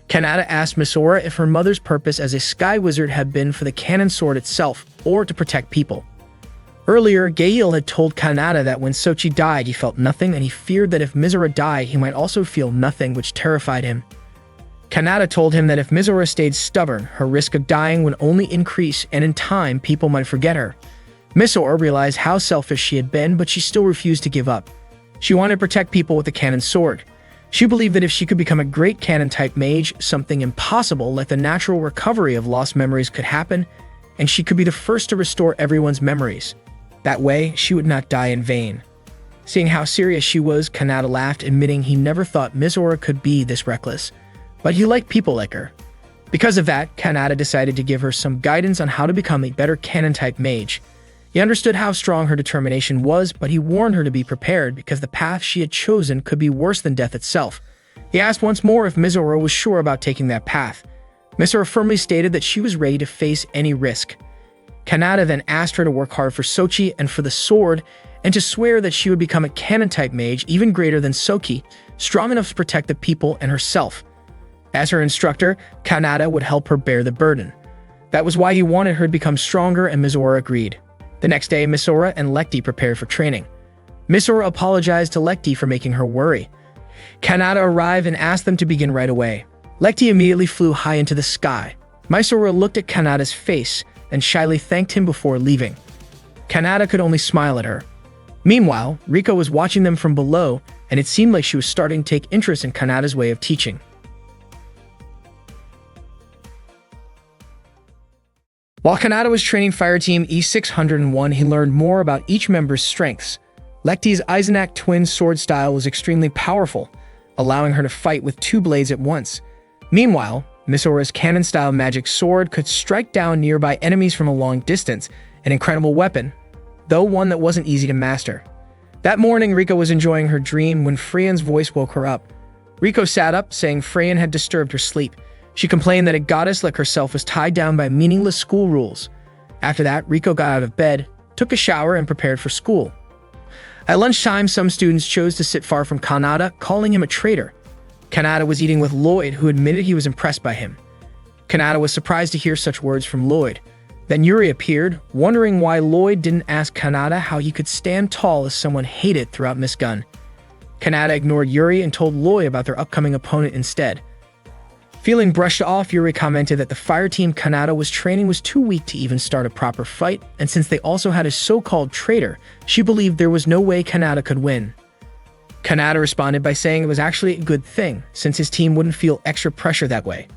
Speaker 1: Kanata asked Misora if her mother's purpose as a sky wizard had been for the cannon sword itself, or to protect people. Earlier, Gail had told Kanata that when Sochi died, he felt nothing, and he feared that if Misora died, he might also feel nothing, which terrified him. Kanata told him that if Misora stayed stubborn, her risk of dying would only increase, and in time, people might forget her. Misora realized how selfish she had been, but she still refused to give up. She wanted to protect people with the cannon sword. She believed that if she could become a great cannon-type mage, something impossible like the natural recovery of lost memories could happen, and she could be the first to restore everyone's memories. That way, she would not die in vain. Seeing how serious she was, Kanata laughed, admitting he never thought Misora could be this reckless. But he liked people like her. Because of that, Kanata decided to give her some guidance on how to become a better cannon-type mage. He understood how strong her determination was, but he warned her to be prepared because the path she had chosen could be worse than death itself. He asked once more if Misora was sure about taking that path. Misora firmly stated that she was ready to face any risk. Kanata then asked her to work hard for Sochi and for the sword, and to swear that she would become a cannon-type mage even greater than Sochi, strong enough to protect the people and herself. As her instructor, Kanata would help her bear the burden. That was why he wanted her to become stronger, and Misora agreed. The next day, Misora and Lekti prepared for training. Misora apologized to Lekti for making her worry. Kanata arrived and asked them to begin right away. Lekti immediately flew high into the sky. Misora looked at Kanata's face and shyly thanked him before leaving. Kanata could only smile at her. Meanwhile, Riko was watching them from below, and it seemed like she was starting to take interest in Kanata's way of teaching. While Kanata was training Fireteam E601, he learned more about each member's strengths. Lekti's Eisenach twin sword style was extremely powerful, allowing her to fight with two blades at once. Meanwhile, Misora's cannon-style magic sword could strike down nearby enemies from a long distance, an incredible weapon, though one that wasn't easy to master. That morning, Riko was enjoying her dream when Freyan's voice woke her up. Riko sat up, saying Freyan had disturbed her sleep. She complained that a goddess like herself was tied down by meaningless school rules. After that, Riko got out of bed, took a shower, and prepared for school. At lunchtime, some students chose to sit far from Kanata, calling him a traitor. Kanata was eating with Lloyd, who admitted he was impressed by him. Kanata was surprised to hear such words from Lloyd. Then Yuri appeared, wondering why Lloyd didn't ask Kanata how he could stand tall as someone hated throughout Miss Gun. Kanata ignored Yuri and told Lloyd about their upcoming opponent instead. Feeling brushed off, Yuri commented that the fire team Kanata was training was too weak to even start a proper fight, and since they also had a so-called traitor, she believed there was no way Kanata could win. Kanata responded by saying it was actually a good thing, since his team wouldn't feel extra pressure that way.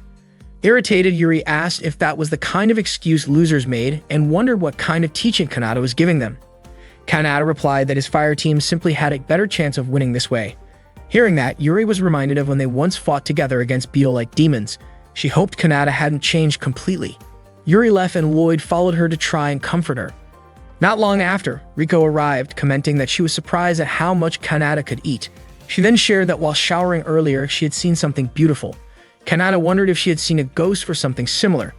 Speaker 1: Irritated, Yuri asked if that was the kind of excuse losers made and wondered what kind of teaching Kanata was giving them. Kanata replied that his fire team simply had a better chance of winning this way. Hearing that, Yuri was reminded of when they once fought together against beetle-like demons. She hoped Kanata hadn't changed completely. Yuri left and Lloyd followed her to try and comfort her. Not long after, Riko arrived, commenting that she was surprised at how much Kanata could eat. She then shared that while showering earlier, she had seen something beautiful. Kanata wondered if she had seen a ghost or something similar.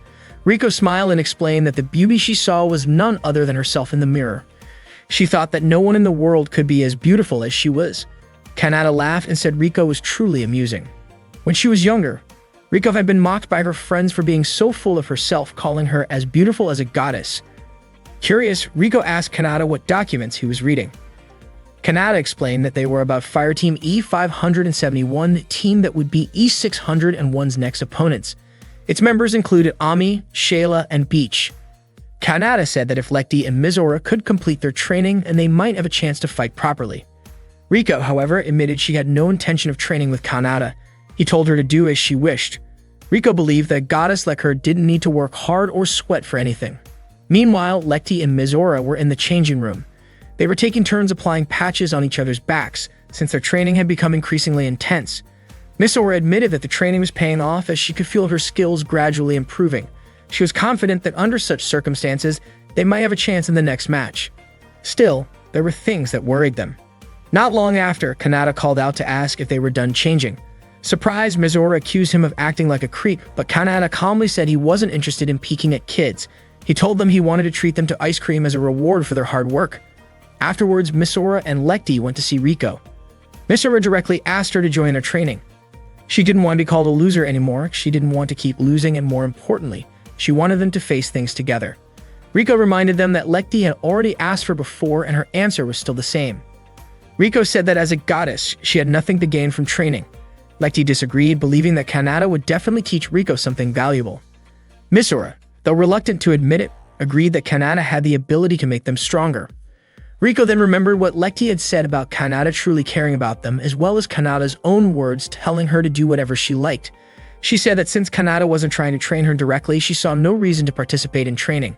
Speaker 1: Riko smiled and explained that the beauty she saw was none other than herself in the mirror. She thought that no one in the world could be as beautiful as she was. Kanata laughed and said Riko was truly amusing. When she was younger, Riko had been mocked by her friends for being so full of herself, calling her as beautiful as a goddess. Curious, Riko asked Kanata what documents he was reading. Kanata explained that they were about Fire Team E571, the team that would be E601's next opponents. Its members included Ami, Shayla, and Beach. Kanata said that if Lekti and Mizora could complete their training, and they might have a chance to fight properly. Riko, however, admitted she had no intention of training with Kanata. He told her to do as she wished. Riko believed that a goddess like her didn't need to work hard or sweat for anything. Meanwhile, Lekti and Mizora were in the changing room. They were taking turns applying patches on each other's backs, since their training had become increasingly intense. Mizora admitted that the training was paying off as she could feel her skills gradually improving. She was confident that under such circumstances, they might have a chance in the next match. Still, there were things that worried them. Not long after, Kanata called out to ask if they were done changing. Surprised, Mizora accused him of acting like a creep, but Kanata calmly said he wasn't interested in peeking at kids. He told them he wanted to treat them to ice cream as a reward for their hard work. Afterwards, Mizora and Lekti went to see Riko. Mizora directly asked her to join their training. She didn't want to be called a loser anymore. She didn't want to keep losing, and more importantly, she wanted them to face things together. Riko reminded them that Lekti had already asked her before, and her answer was still the same. Riko said that as a goddess, she had nothing to gain from training. Lekti disagreed, believing that Kanata would definitely teach Riko something valuable. Mizora, though reluctant to admit it, agreed that Kanata had the ability to make them stronger. Riko then remembered what Lekti had said about Kanata truly caring about them, as well as Kanata's own words telling her to do whatever she liked. She said that since Kanata wasn't trying to train her directly, she saw no reason to participate in training.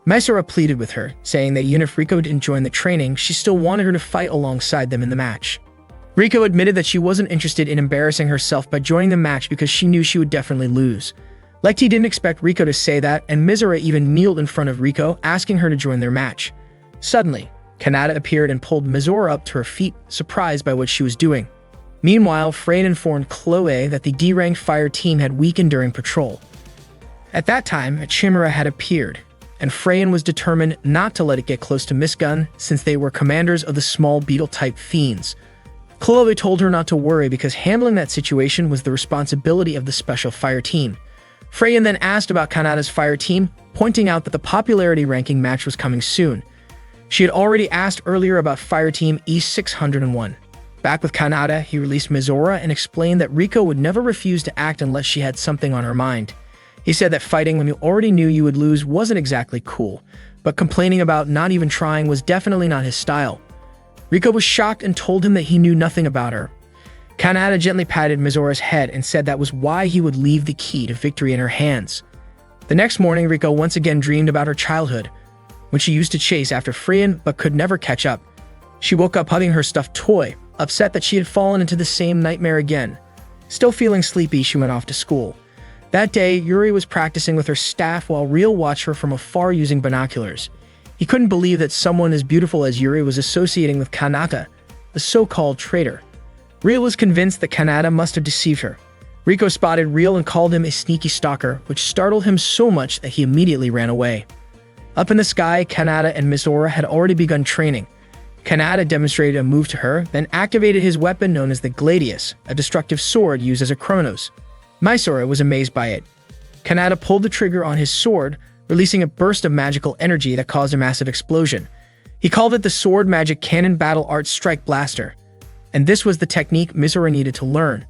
Speaker 1: Mizora pleaded with her, saying that even if Riko didn't join the training, she still wanted her to fight alongside them in the match. Riko admitted that she wasn't interested in embarrassing herself by joining the match because she knew she would definitely lose. Lekti didn't expect Riko to say that, and Mizora even kneeled in front of Riko, asking her to join their match. Suddenly, Kanata appeared and pulled Mizora up to her feet, surprised by what she was doing. Meanwhile, Frayn informed Chloe that the D-ranked fire team had weakened during patrol. At that time, a Chimera had appeared, and Frayn was determined not to let it get close to Miss Gun, since they were commanders of the small beetle-type fiends. Chloe told her not to worry because handling that situation was the responsibility of the special fire team. Frayn then asked about Kanata's fire team, pointing out that the popularity ranking match was coming soon. She had already asked earlier about Fire Team E601. Back with Kanata, he released Mizora and explained that Riko would never refuse to act unless she had something on her mind. He said that fighting when you already knew you would lose wasn't exactly cool, but complaining about not even trying was definitely not his style. Riko was shocked and told him that he knew nothing about her. Kanata gently patted Mizora's head and said that was why he would leave the key to victory in her hands. The next morning, Riko once again dreamed about her childhood, when she used to chase after Frayn but could never catch up. She woke up hugging her stuffed toy, upset that she had fallen into the same nightmare again. Still feeling sleepy, she went off to school. That day, Yuri was practicing with her staff while Real watched her from afar using binoculars. He couldn't believe that someone as beautiful as Yuri was associating with Kanata, the so-called traitor. Real was convinced that Kanata must have deceived her. Riko spotted Real and called him a sneaky stalker, which startled him so much that he immediately ran away. Up in the sky, Kanata and Mizora had already begun training. Kanata demonstrated a move to her, then activated his weapon known as the Gladius, a destructive sword used as a chronos. Mysora was amazed by it. Kanata pulled the trigger on his sword, releasing a burst of magical energy that caused a massive explosion. He called it the Sword Magic Cannon Battle Art Strike Blaster, and this was the technique Mysora needed to learn.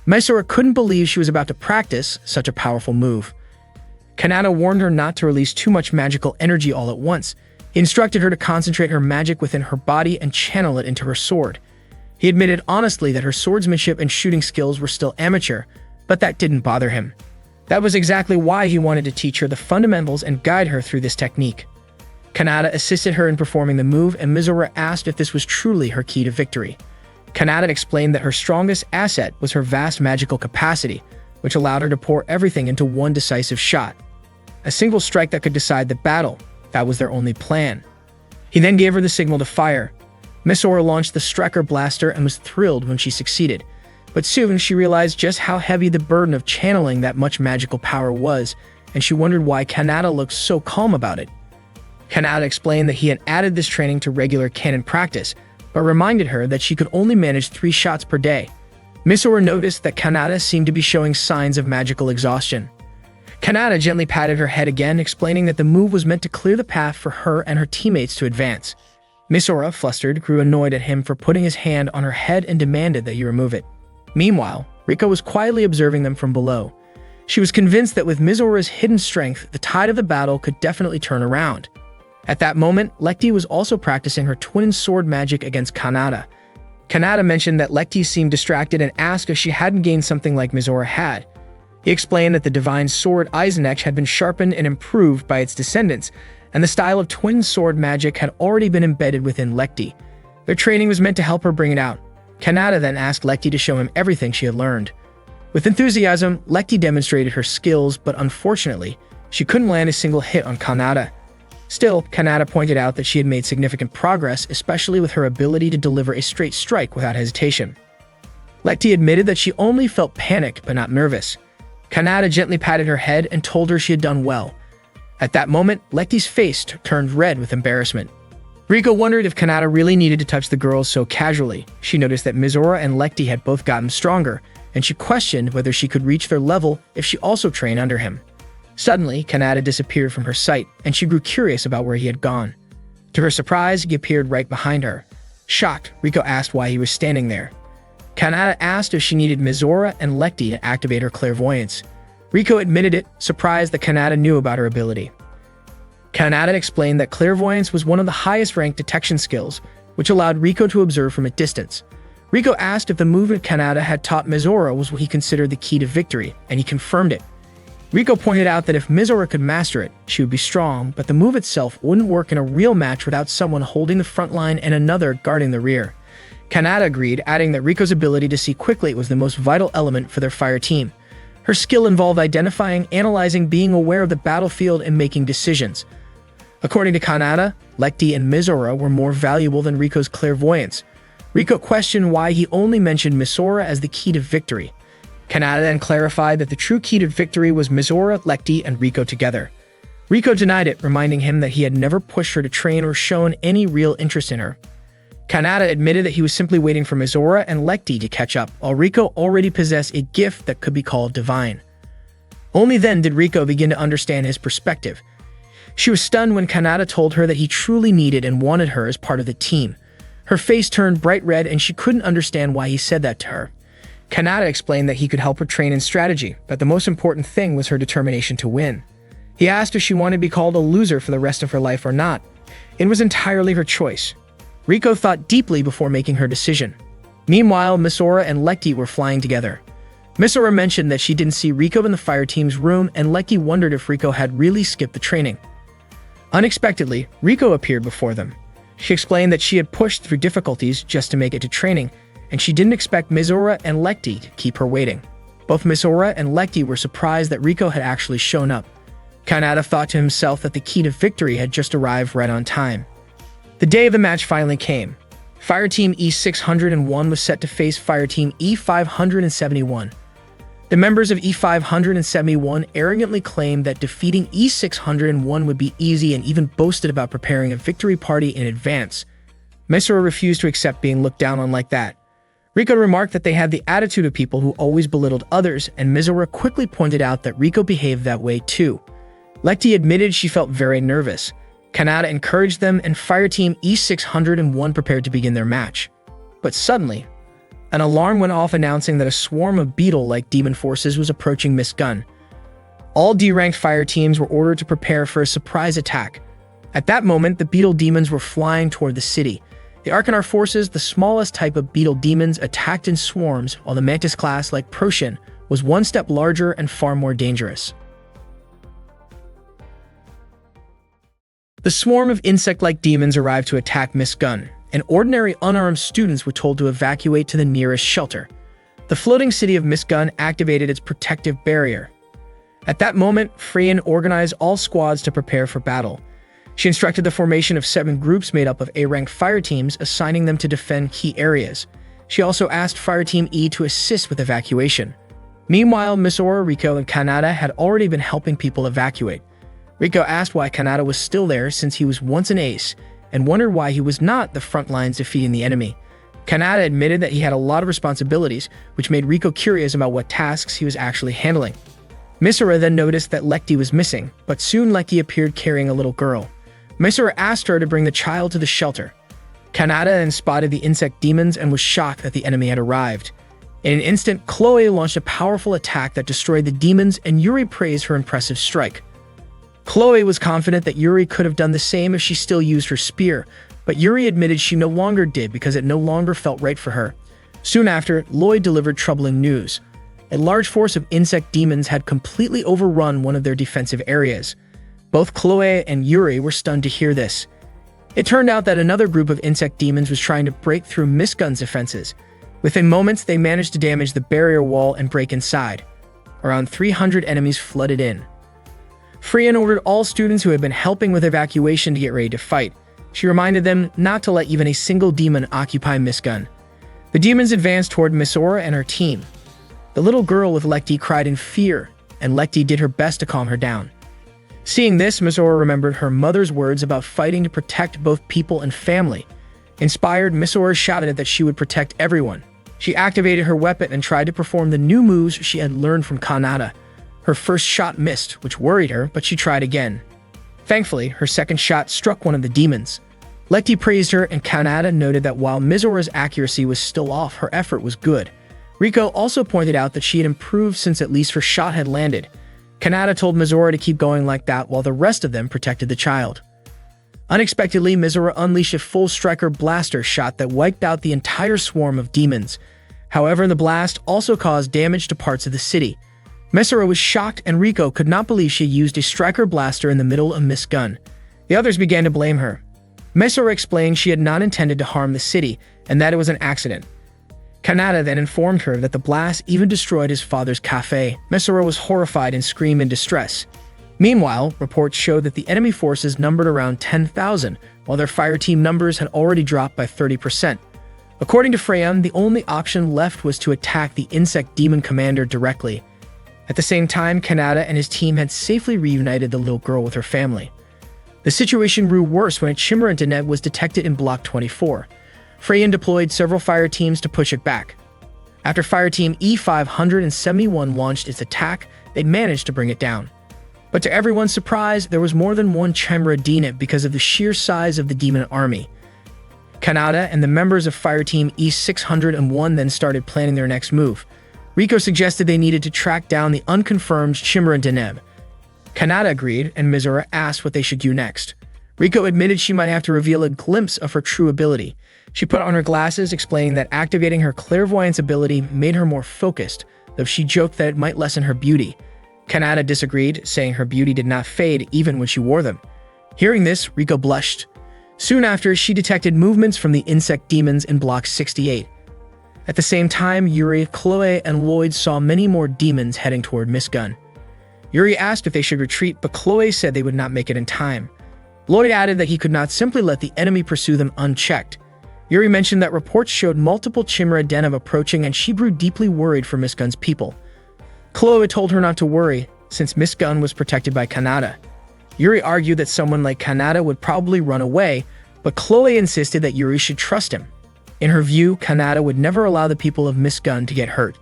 Speaker 1: Mysora couldn't believe she was about to practice such a powerful move. Kanata warned her not to release too much magical energy all at once. He instructed her to concentrate her magic within her body and channel it into her sword. He admitted honestly that her swordsmanship and shooting skills were still amateur, but that didn't bother him. That was exactly why he wanted to teach her the fundamentals and guide her through this technique. Kanata assisted her in performing the move, and Mysora asked if this was truly her key to victory. Kanata explained that her strongest asset was her vast magical capacity, which allowed her to pour everything into one decisive shot. A single strike that could decide the battle. That was their only plan. He then gave her the signal to fire. Mysora launched the Striker Blaster and was thrilled when she succeeded. But soon she realized just how heavy the burden of channeling that much magical power was, and she wondered why Kanata looked so calm about it. Kanata explained that he had added this training to regular cannon practice, but reminded her that she could only manage 3 shots per day. Mysora noticed that Kanata seemed to be showing signs of magical exhaustion. Kanata gently patted her head again, explaining that the move was meant to clear the path for her and her teammates to advance. Mysora, flustered, grew annoyed at him for putting his hand on her head and demanded that he remove it. Meanwhile, Riko was quietly observing them from below. She was convinced that with Mizora's hidden strength, the tide of the battle could definitely turn around. At that moment, Lekti was also practicing her twin sword magic against Kanata. Kanata mentioned that Lekti seemed distracted and asked if she hadn't gained something like Mizora had. He explained that the divine sword Eisenach had been sharpened and improved by its descendants, and the style of twin sword magic had already been embedded within Lekti. Their training was meant to help her bring it out. Kanata then asked Lekti to show him everything she had learned. With enthusiasm, Lekti demonstrated her skills, but unfortunately, she couldn't land a single hit on Kanata. Still, Kanata pointed out that she had made significant progress, especially with her ability to deliver a straight strike without hesitation. Lekti admitted that she only felt panic but not nervous. Kanata gently patted her head and told her she had done well. At that moment, Lekti's face turned red with embarrassment. Riko wondered if Kanata really needed to touch the girls so casually. She noticed that Mizora and Lekti had both gotten stronger, and she questioned whether she could reach their level if she also trained under him. Suddenly, Kanata disappeared from her sight, and she grew curious about where he had gone. To her surprise, he appeared right behind her. Shocked, Riko asked why he was standing there. Kanata asked if she needed Mizora and Lekti to activate her clairvoyance. Riko admitted it, surprised that Kanata knew about her ability. Kanata explained that clairvoyance was one of the highest-ranked detection skills, which allowed Riko to observe from a distance. Riko asked if the movement Kanata had taught Mizora was what he considered the key to victory, and he confirmed it. Riko pointed out that if Mizora could master it, she would be strong, but the move itself wouldn't work in a real match without someone holding the front line and another guarding the rear. Kanata agreed, adding that Riko's ability to see quickly was the most vital element for their fire team. Her skill involved identifying, analyzing, being aware of the battlefield, and making decisions. According to Kanata, Lekti and Mizora were more valuable than Riko's clairvoyance. Riko questioned why he only mentioned Mizora as the key to victory. Kanata then clarified that the true key to victory was Mizora, Lekti, and Riko together. Riko denied it, reminding him that he had never pushed her to train or shown any real interest in her. Kanata admitted that he was simply waiting for Mizora and Lekti to catch up, while Riko already possessed a gift that could be called divine. Only then did Riko begin to understand his perspective. She was stunned when Kanata told her that he truly needed and wanted her as part of the team. Her face turned bright red and she couldn't understand why he said that to her. Kanata explained that he could help her train in strategy, but the most important thing was her determination to win. He asked if she wanted to be called a loser for the rest of her life or not. It was entirely her choice. Riko thought deeply before making her decision. Meanwhile, Mizora and Lekti were flying together. Mizora mentioned that she didn't see Riko in the fire team's room, and Lekti wondered if Riko had really skipped the training. Unexpectedly, Riko appeared before them. She explained that she had pushed through difficulties just to make it to training, and she didn't expect Mizora and Lekti to keep her waiting. Both Mizora and Lekti were surprised that Riko had actually shown up. Kanata thought to himself that the key to victory had just arrived right on time. The day of the match finally came. Fireteam E601 was set to face Fireteam E571. The members of E571 arrogantly claimed that defeating E601 would be easy and even boasted about preparing a victory party in advance. Misora refused to accept being looked down on like that. Riko remarked that they had the attitude of people who always belittled others, and Misora quickly pointed out that Riko behaved that way too. Lecty admitted she felt very nervous. Kanata encouraged them, and Fireteam E601 prepared to begin their match. But suddenly, an alarm went off announcing that a swarm of beetle-like demon forces was approaching Miss Gun. All D-ranked fire teams were ordered to prepare for a surprise attack. At that moment, the beetle demons were flying toward the city. The Arcanar forces, the smallest type of beetle demons, attacked in swarms, while the Mantis class, like Proshin, was one step larger and far more dangerous. The swarm of insect-like demons arrived to attack Miss Gun, and ordinary unarmed students were told to evacuate to the nearest shelter. The floating city of Miss Gun activated its protective barrier. At that moment, Freyan organized all squads to prepare for battle. She instructed the formation of 7 groups made up of A-ranked fire teams, assigning them to defend key areas. She also asked Fireteam E to assist with evacuation. Meanwhile, Misora, Riko, and Kanata had already been helping people evacuate. Riko asked why Kanata was still there since he was once an ace, and wondered why he was not the front lines defeating the enemy. Kanata admitted that he had a lot of responsibilities, which made Riko curious about what tasks he was actually handling. Misora then noticed that Lecty was missing, but soon Lecty appeared carrying a little girl. Misora asked her to bring the child to the shelter. Kanata then spotted the insect demons and was shocked that the enemy had arrived. In an instant, Chloe launched a powerful attack that destroyed the demons, and Yuri praised her impressive strike. Chloe was confident that Yuri could have done the same if she still used her spear, but Yuri admitted she no longer did because it no longer felt right for her. Soon after, Lloyd delivered troubling news. A large force of insect demons had completely overrun one of their defensive areas. Both Chloe and Yuri were stunned to hear this. It turned out that another group of insect demons was trying to break through Miss Gun's defenses. Within moments, they managed to damage the barrier wall and break inside. Around 300 enemies flooded in. Freyan ordered all students who had been helping with evacuation to get ready to fight. She reminded them not to let even a single demon occupy Miss Gun. The demons advanced toward Misora and her team. The little girl with Lecty cried in fear, and Lecty did her best to calm her down. Seeing this, Misora remembered her mother's words about fighting to protect both people and family. Inspired, Misora shouted that she would protect everyone. She activated her weapon and tried to perform the new moves she had learned from Kanata. Her first shot missed, which worried her, but she tried again. Thankfully, her second shot struck one of the demons. Lecty praised her, and Kanata noted that while Misora's accuracy was still off, her effort was good. Riko also pointed out that she had improved since at least her shot had landed. Kanata told Misora to keep going like that while the rest of them protected the child. Unexpectedly, Misora unleashed a full striker blaster shot that wiped out the entire swarm of demons. However, the blast also caused damage to parts of the city. Misora was shocked, and Riko could not believe she used a striker blaster in the middle of Miss Gun. The others began to blame her. Misora explained she had not intended to harm the city, and that it was an accident. Kanata then informed her that the blast even destroyed his father's cafe. Misora was horrified and screamed in distress. Meanwhile, reports showed that the enemy forces numbered around 10,000, while their fire team numbers had already dropped by 30%. According to Freyan, the only option left was to attack the insect demon commander directly. At the same time, Kanata and his team had safely reunited the little girl with her family. The situation grew worse when a Chimera Deneb was detected in Block 24. Freyan deployed several fire teams to push it back. After Fireteam E571 launched its attack, they managed to bring it down. But to everyone's surprise, there was more than one Chimera Deneb because of the sheer size of the demon army. Kanata and the members of Fireteam E601 then started planning their next move. Riko suggested they needed to track down the unconfirmed Chimera Deneb. Kanata agreed, and Misora asked what they should do next. Riko admitted she might have to reveal a glimpse of her true ability. She put on her glasses, explaining that activating her clairvoyance ability made her more focused, though she joked that it might lessen her beauty. Kanata disagreed, saying her beauty did not fade even when she wore them. Hearing this, Riko blushed. Soon after, she detected movements from the insect demons in Block 68. At the same time, Yuri, Chloe, and Lloyd saw many more demons heading toward Miss Gun. Yuri asked if they should retreat, but Chloe said they would not make it in time. Lloyd added that he could not simply let the enemy pursue them unchecked. Yuri mentioned that reports showed multiple Chimera Deneb approaching, and she grew deeply worried for Miss Gun's people. Chloe told her not to worry, since Miss Gun was protected by Kanata. Yuri argued that someone like Kanata would probably run away, but Chloe insisted that Yuri should trust him. In her view, Kanata would never allow the people of Miss Gun to get hurt.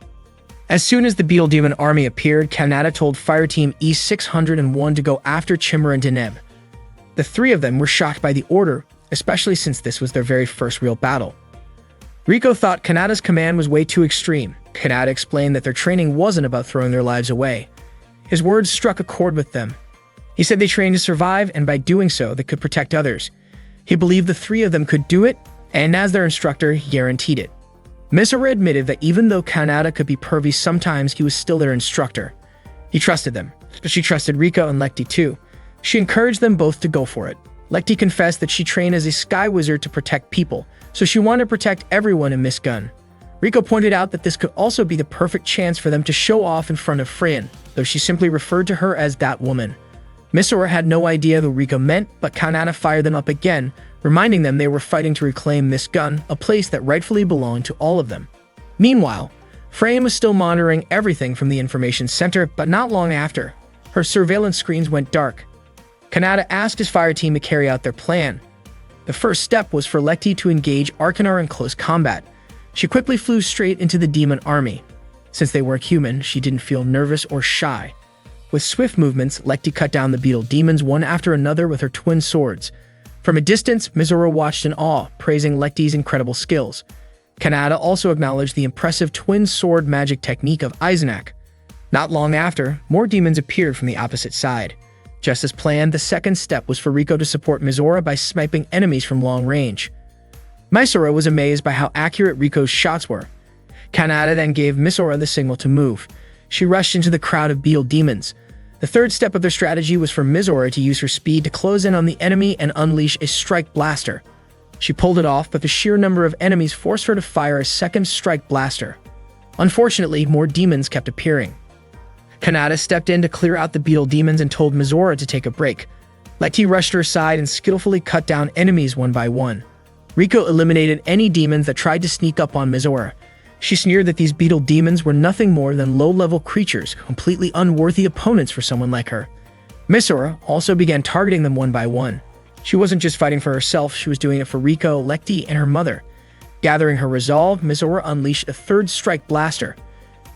Speaker 1: As soon as the Beetle Demon army appeared, Kanata told Fireteam E601 to go after Chimera and Deneb. The three of them were shocked by the order, especially since this was their very first real battle. Rico thought Kanata's command was way too extreme. Kanata explained that their training wasn't about throwing their lives away. His words struck a chord with them. He said they trained to survive, and by doing so, they could protect others. He believed the three of them could do it, and as their instructor, he guaranteed it. Misora admitted that even though Kanata could be pervy sometimes, he was still their instructor. He trusted them, but she trusted Rico and Lekti too. She encouraged them both to go for it. Lekti confessed that she trained as a sky wizard to protect people, so she wanted to protect everyone in Miss Gun. Rico pointed out that this could also be the perfect chance for them to show off in front of Freyan, though she simply referred to her as that woman. Misora had no idea who Rico meant, but Kanata fired them up again, reminding them they were fighting to reclaim Miss Gun, a place that rightfully belonged to all of them. Meanwhile, Freyan was still monitoring everything from the information center, but not long after, her surveillance screens went dark. Kanata asked his fire team to carry out their plan. The first step was for Lekti to engage Arcanar in close combat. She quickly flew straight into the demon army. Since they weren't human, she didn't feel nervous or shy. With swift movements, Lekti cut down the beetle demons one after another with her twin swords. From a distance, Misora watched in awe, praising Lekti's incredible skills. Kanata also acknowledged the impressive twin sword magic technique of Eisenach. Not long after, more demons appeared from the opposite side. Just as planned, the second step was for Rico to support Misora by sniping enemies from long range. Misora was amazed by how accurate Rico's shots were. Kanata then gave Misora the signal to move. She rushed into the crowd of beetle demons. The third step of their strategy was for Misora to use her speed to close in on the enemy and unleash a strike blaster. She pulled it off, but the sheer number of enemies forced her to fire a second strike blaster. Unfortunately, more demons kept appearing. Kanata stepped in to clear out the beetle demons and told Misora to take a break. Lekti rushed her aside and skillfully cut down enemies one by one. Rico eliminated any demons that tried to sneak up on Misora. She sneered that these beetle demons were nothing more than low-level creatures, completely unworthy opponents for someone like her. Misora also began targeting them one by one. She wasn't just fighting for herself, she was doing it for Rico, Lekti, and her mother. Gathering her resolve, Misora unleashed a third strike blaster.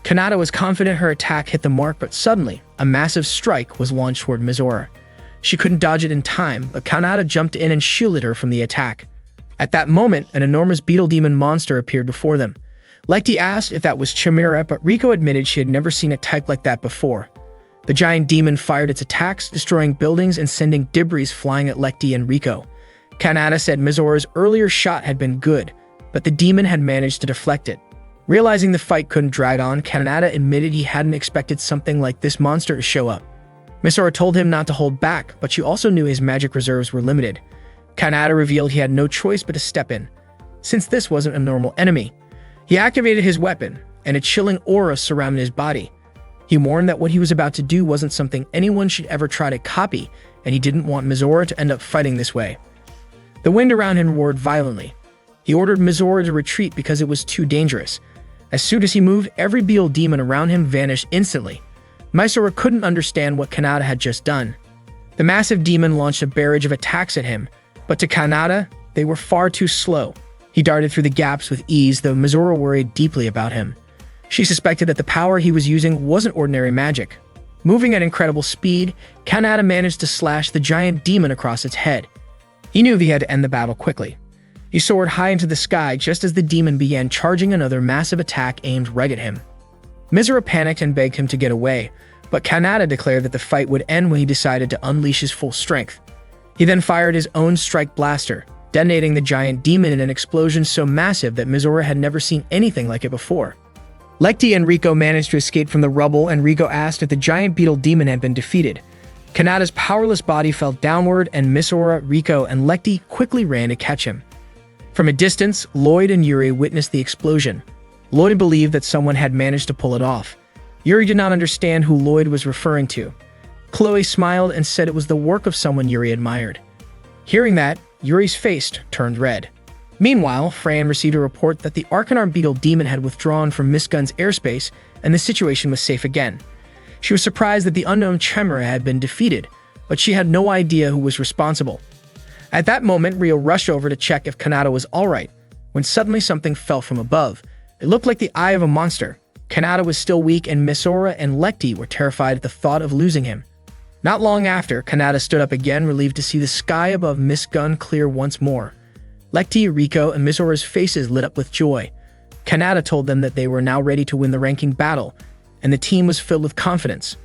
Speaker 1: Kanata was confident her attack hit the mark, but suddenly, a massive strike was launched toward Misora. She couldn't dodge it in time, but Kanata jumped in and shielded her from the attack. At that moment, an enormous beetle demon monster appeared before them. Lekti asked if that was Chimera, but Rico admitted she had never seen a type like that before. The giant demon fired its attacks, destroying buildings and sending debris flying at Lekti and Rico. Kanata said Misora's earlier shot had been good, but the demon had managed to deflect it. Realizing the fight couldn't drag on, Kanata admitted he hadn't expected something like this monster to show up. Misora told him not to hold back, but she also knew his magic reserves were limited. Kanata revealed he had no choice but to step in. Since this wasn't a normal enemy, he activated his weapon, and a chilling aura surrounded his body. He warned that what he was about to do wasn't something anyone should ever try to copy, and he didn't want Misora to end up fighting this way. The wind around him roared violently. He ordered Misora to retreat because it was too dangerous. As soon as he moved, every beetle demon around him vanished instantly. Misora couldn't understand what Kanata had just done. The massive demon launched a barrage of attacks at him, but to Kanata, they were far too slow. He darted through the gaps with ease, though Misora worried deeply about him. She suspected that the power he was using wasn't ordinary magic. Moving at incredible speed, Kanata managed to slash the giant demon across its head. He knew he had to end the battle quickly. He soared high into the sky just as the demon began charging another massive attack aimed right at him. Misora panicked and begged him to get away, but Kanata declared that the fight would end when he decided to unleash his full strength. He then fired his own strike blaster, detonating the giant demon in an explosion so massive that Misora had never seen anything like it before. Lekti and Rico managed to escape from the rubble, and Rico asked if the giant beetle demon had been defeated. Kanata's powerless body fell downward, and Misora, Rico, and Lekti quickly ran to catch him. From a distance, Lloyd and Yuri witnessed the explosion. Lloyd believed that someone had managed to pull it off. Yuri did not understand who Lloyd was referring to. Chloe smiled and said it was the work of someone Yuri admired. Hearing that, Yuri's face turned red. Meanwhile, Freyan received a report that the Arcanar beetle demon had withdrawn from Miss Gun's airspace and the situation was safe again. She was surprised that the unknown Chimera had been defeated, but she had no idea who was responsible. At that moment, Rio rushed over to check if Kanata was alright, when suddenly something fell from above. It looked like the eye of a monster. Kanata was still weak, and Misora and Lekti were terrified at the thought of losing him. Not long after, Kanata stood up again, relieved to see the sky above Miss Gun clear once more. Lekti, Riko, and Misora's faces lit up with joy. Kanata told them that they were now ready to win the ranking battle, and the team was filled with confidence.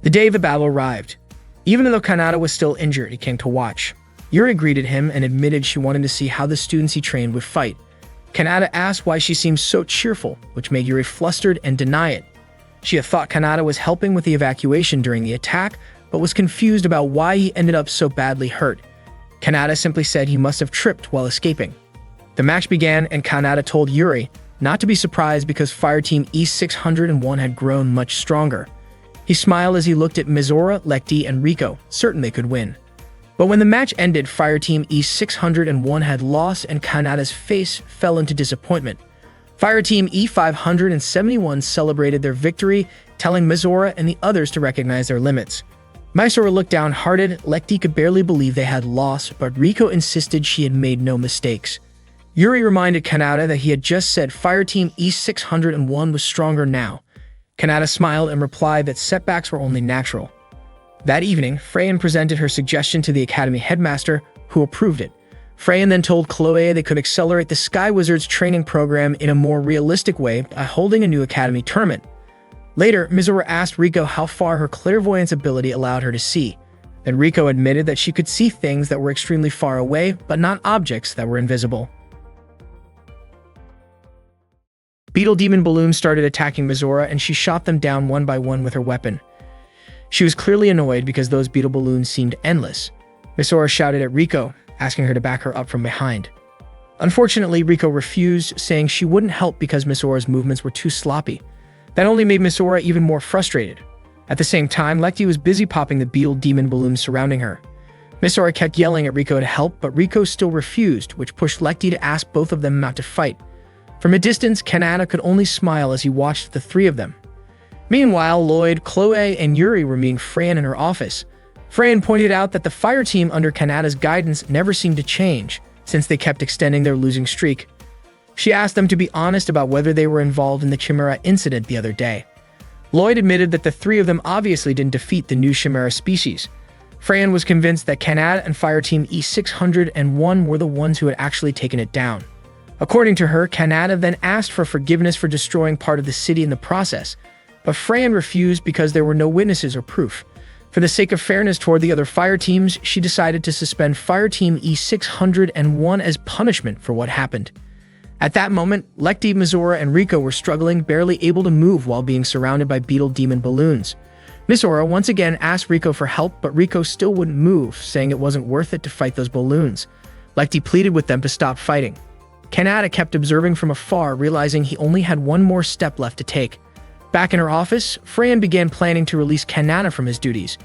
Speaker 1: The day of the battle arrived. Even though Kanata was still injured, he came to watch. Yuri greeted him and admitted she wanted to see how the students he trained would fight. Kanata asked why she seemed so cheerful, which made Yuri flustered and deny it. She had thought Kanata was helping with the evacuation during the attack, but was confused about why he ended up so badly hurt. Kanata simply said he must have tripped while escaping. The match began, and Kanata told Yuri not to be surprised because Fireteam E601 had grown much stronger. He smiled as he looked at Mizora, Lekti, and Riko, certain they could win. But when the match ended, Fireteam E601 had lost, and Kanata's face fell into disappointment. Fireteam E571 celebrated their victory, telling Mizora and the others to recognize their limits. Mysora looked downhearted. Lekti could barely believe they had lost, but Riko insisted she had made no mistakes. Yuri reminded Kanata that he had just said Fireteam E601 was stronger now. Kanata smiled and replied that setbacks were only natural. That evening, Freyan presented her suggestion to the Academy headmaster, who approved it. Freyan then told Chloe they could accelerate the Sky Wizards training program in a more realistic way by holding a new Academy tournament. Later, Mizora asked Riko how far her clairvoyance ability allowed her to see. Then Riko admitted that she could see things that were extremely far away, but not objects that were invisible. Beetle Demon balloons started attacking Mizora, and she shot them down one by one with her weapon. She was clearly annoyed because those beetle balloons seemed endless. Mizora shouted at Riko, asking her to back her up from behind. Unfortunately, Riko refused, saying she wouldn't help because Mizora's movements were too sloppy. That only made Mizora even more frustrated. At the same time, Lekti was busy popping the beetle demon balloons surrounding her. Mizora kept yelling at Riko to help, but Riko still refused, which pushed Lekti to ask both of them not to fight. From a distance, Kanata could only smile as he watched the three of them. Meanwhile, Lloyd, Chloe, and Yuri were meeting Freyan in her office. Freyan pointed out that the fire team under Kanata's guidance never seemed to change, since they kept extending their losing streak. She asked them to be honest about whether they were involved in the Chimera incident the other day. Lloyd admitted that the three of them obviously didn't defeat the new Chimera species. Freyan was convinced that Kanata and Fireteam E601 were the ones who had actually taken it down. According to her, Kanata then asked for forgiveness for destroying part of the city in the process, but Freyan refused because there were no witnesses or proof. For the sake of fairness toward the other fire teams, she decided to suspend Fireteam E601 as punishment for what happened. At that moment, Lekti, Mizora, and Riko were struggling, barely able to move while being surrounded by beetle demon balloons. Mizora once again asked Riko for help, but Riko still wouldn't move, saying it wasn't worth it to fight those balloons. Lekti pleaded with them to stop fighting. Kanata kept observing from afar, realizing he only had one more step left to take. Back in her office, Freyan began planning to release Kanata from his duties.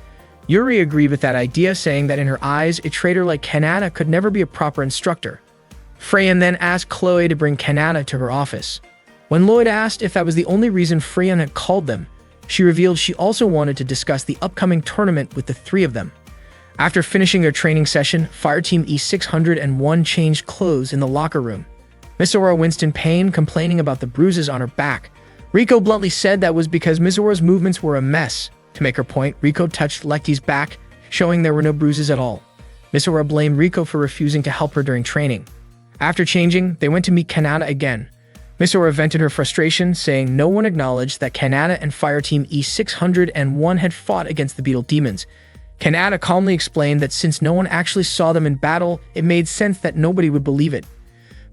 Speaker 1: Yuri agreed with that idea, saying that in her eyes, a traitor like Kanata could never be a proper instructor. Freyan then asked Chloe to bring Kanata to her office. When Lloyd asked if that was the only reason Freyan had called them, she revealed she also wanted to discuss the upcoming tournament with the three of them. After finishing their training session, Fireteam E601 changed clothes in the locker room. Mizora winced in pain, complaining about the bruises on her back. Riko bluntly said that was because Mizora's movements were a mess. To make her point, Riko touched Lekti's back, showing there were no bruises at all. Mizora blamed Riko for refusing to help her during training. After changing, they went to meet Kanata again. Mizora vented her frustration, saying no one acknowledged that Kanata and Fireteam E601 had fought against the beetle demons. Kanata calmly explained that since no one actually saw them in battle, it made sense that nobody would believe it.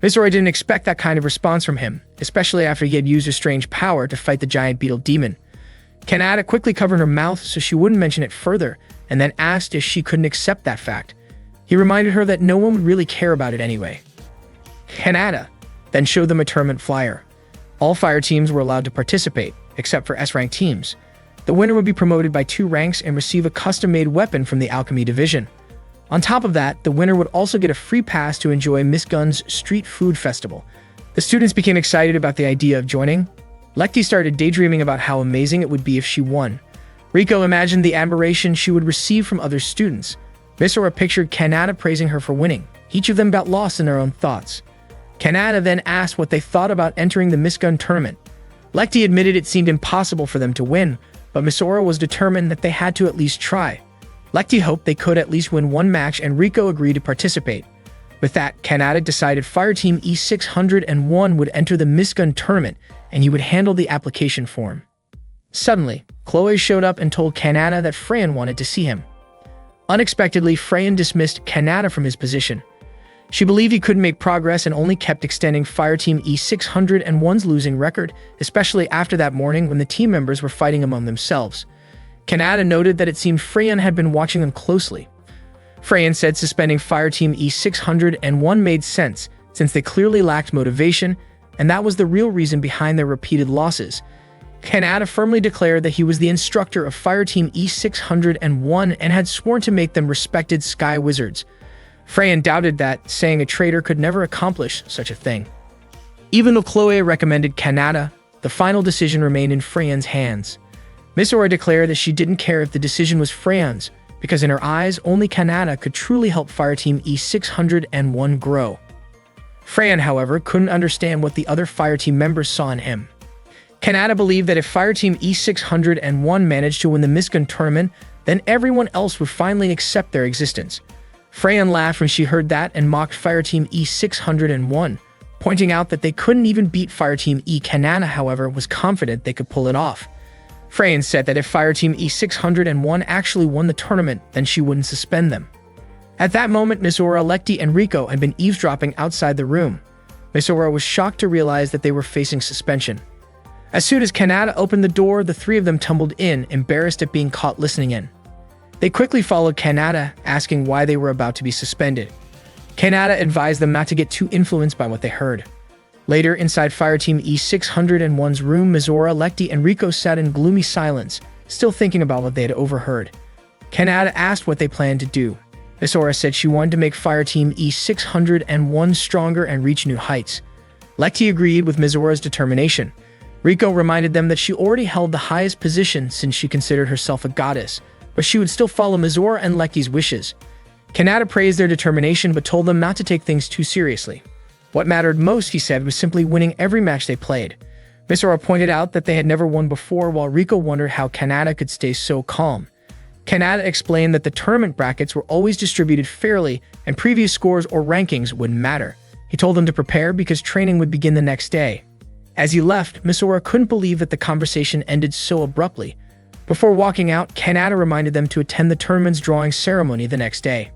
Speaker 1: Mizora didn't expect that kind of response from him, especially after he had used a strange power to fight the giant beetle demon. Kanata quickly covered her mouth so she wouldn't mention it further, and then asked if she couldn't accept that fact. He reminded her that no one would really care about it anyway. Kanata then showed them a tournament flyer. All fire teams were allowed to participate, except for S-rank teams. The winner would be promoted by 2 ranks and receive a custom-made weapon from the Alchemy Division. On top of that, the winner would also get a free pass to enjoy Miss Gun's Street Food Festival. The students became excited about the idea of joining. Lekti started daydreaming about how amazing it would be if she won. Riko imagined the admiration she would receive from other students. Misora pictured Kanata praising her for winning. Each of them got lost in their own thoughts. Kanata then asked what they thought about entering the Miss Gun tournament. Lecty admitted it seemed impossible for them to win, but Misora was determined that they had to at least try. Lecty hoped they could at least win one match, and Rico agreed to participate. With that, Kanata decided Fireteam E601 would enter the Miss Gun tournament, and he would handle the application form. Suddenly, Chloe showed up and told Kanata that Freyan wanted to see him. Unexpectedly, Freyan dismissed Kanata from his position. She believed he couldn't make progress and only kept extending Fireteam E601's losing record, especially after that morning when the team members were fighting among themselves. Kanata noted that it seemed Freyan had been watching them closely. Freyan said suspending Fireteam E601 made sense, since they clearly lacked motivation, and that was the real reason behind their repeated losses. Kanata firmly declared that he was the instructor of Fireteam E601 and had sworn to make them respected Sky Wizards. Freyan doubted that, saying a traitor could never accomplish such a thing. Even though Chloe recommended Kanata, the final decision remained in Freyan's hands. Misora declared that she didn't care if the decision was Freyan's, because in her eyes, only Kanata could truly help Fireteam E601 grow. Freyan, however, couldn't understand what the other Fireteam members saw in him. Kanata believed that if Fireteam E601 managed to win the Miss Gun tournament, then everyone else would finally accept their existence. Freyan laughed when she heard that and mocked Fireteam E601, pointing out that they couldn't even beat Fireteam E. Kanata, however, was confident they could pull it off. Freyan said that if Fireteam E601 actually won the tournament, then she wouldn't suspend them. At that moment, Misora, Lecty, and Rico had been eavesdropping outside the room. Misora was shocked to realize that they were facing suspension. As soon as Kanata opened the door, the three of them tumbled in, embarrassed at being caught listening in. They quickly followed Kanata, asking why they were about to be suspended. Kanata advised them not to get too influenced by what they heard. Later, inside Fireteam E601's room, Misora, Lecty, and Rico sat in gloomy silence, still thinking about what they had overheard. Kanata asked what they planned to do. Misora said she wanted to make Fireteam E601 stronger and reach new heights. Lecty agreed with Misora's determination. Rico reminded them that she already held the highest position since she considered herself a goddess, but she would still follow Misora and Lecty's wishes. Kanata praised their determination but told them not to take things too seriously. What mattered most, he said, was simply winning every match they played. Misora pointed out that they had never won before, while Rico wondered how Kanata could stay so calm. Kanata explained that the tournament brackets were always distributed fairly and previous scores or rankings wouldn't matter. He told them to prepare because training would begin the next day. As he left, Misora couldn't believe that the conversation ended so abruptly. Before walking out, Kanata reminded them to attend the tournament's drawing ceremony the next day.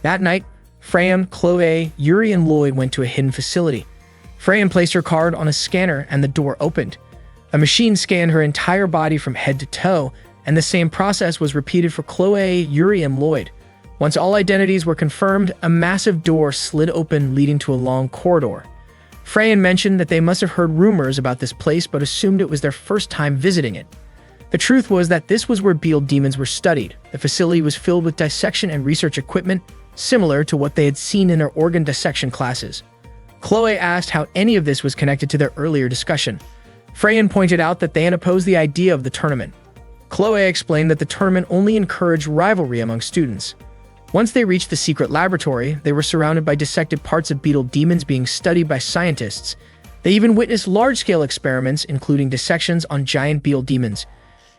Speaker 1: That night, Freyan, Chloe, Yuri, and Lloyd went to a hidden facility. Freyan placed her card on a scanner and the door opened. A machine scanned her entire body from head to toe, and the same process was repeated for Chloe, Yuri, and Lloyd. Once all identities were confirmed, a massive door slid open leading to a long corridor. Freyan mentioned that they must have heard rumors about this place but assumed it was their first time visiting it. The truth was that this was where beetle demons were studied. The facility was filled with dissection and research equipment, similar to what they had seen in their organ dissection classes. Chloe asked how any of this was connected to their earlier discussion. Freyan pointed out that they had opposed the idea of the tournament. Chloe explained that the tournament only encouraged rivalry among students. Once they reached the secret laboratory, they were surrounded by dissected parts of beetle demons being studied by scientists. They even witnessed large-scale experiments, including dissections on giant beetle demons.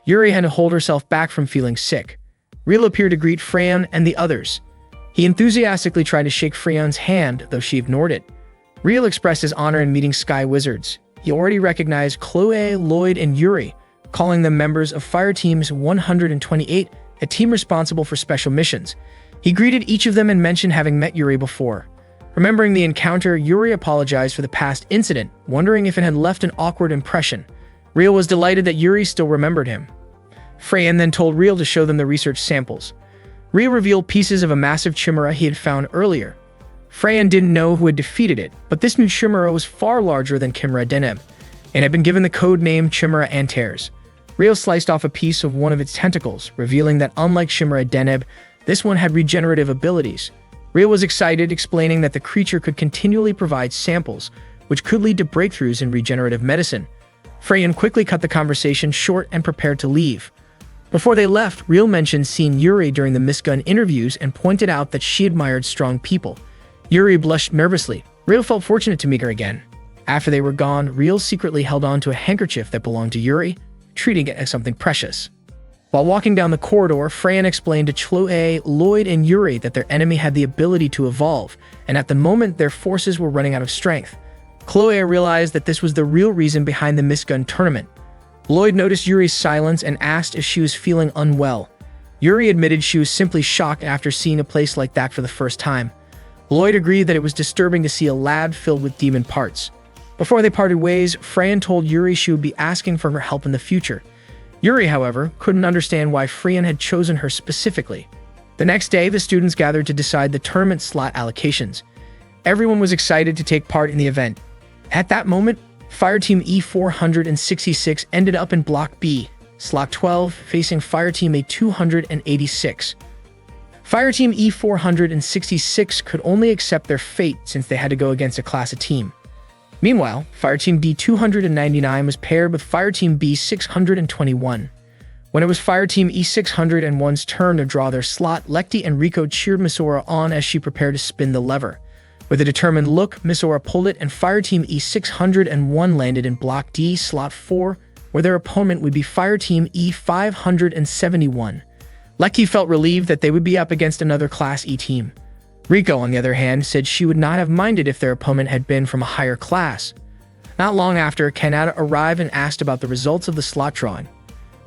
Speaker 1: Yuri had to hold herself back from feeling sick. Real appeared to greet Freyan and the others. He enthusiastically tried to shake Freyan's hand, though she ignored it. Real expressed his honor in meeting Sky Wizards. He already recognized Chloe, Lloyd, and Yuri, calling them members of Fireteams 128, a team responsible for special missions. He greeted each of them and mentioned having met Yuri before. Remembering the encounter, Yuri apologized for the past incident, wondering if it had left an awkward impression. Real was delighted that Yuri still remembered him. Freyan then told Real to show them the research samples. Real revealed pieces of a massive chimera he had found earlier. Freyan didn't know who had defeated it, but this new chimera was far larger than Chimera Deneb, and had been given the code name Chimera Antares. Real sliced off a piece of one of its tentacles, revealing that unlike Chimera Deneb, this one had regenerative abilities. Real was excited, explaining that the creature could continually provide samples, which could lead to breakthroughs in regenerative medicine. Freyan quickly cut the conversation short and prepared to leave. Before they left, Real mentioned seeing Yuri during the Miss Gun interviews and pointed out that she admired strong people. Yuri blushed nervously. Real felt fortunate to meet her again. After they were gone, Real secretly held on to a handkerchief that belonged to Yuri, treating it as something precious. While walking down the corridor, Freyan explained to Chloe, Lloyd, and Yuri that their enemy had the ability to evolve, and at the moment their forces were running out of strength. Chloe realized that this was the real reason behind the Miss Gun tournament. Lloyd noticed Yuri's silence and asked if she was feeling unwell. Yuri admitted she was simply shocked after seeing a place like that for the first time. Lloyd agreed that it was disturbing to see a lab filled with demon parts. Before they parted ways, Freyan told Yuri she would be asking for her help in the future. Yuri, however, couldn't understand why Freyan had chosen her specifically. The next day, the students gathered to decide the tournament slot allocations. Everyone was excited to take part in the event. At that moment, Fireteam E466 ended up in Block B, Slot 12, facing Fireteam A286. Fireteam E466 could only accept their fate since they had to go against a class of team. Meanwhile, Fireteam D299 was paired with Fireteam B621. When it was Fireteam E601's turn to draw their slot, Lekti and Rico cheered Misora on as she prepared to spin the lever. With a determined look, Misora pulled it and Fireteam E601 landed in Block D, Slot 4, where their opponent would be Fireteam E571. Lekti felt relieved that they would be up against another Class E team. Rico, on the other hand, said she would not have minded if their opponent had been from a higher class. Not long after, Kanata arrived and asked about the results of the slot drawing.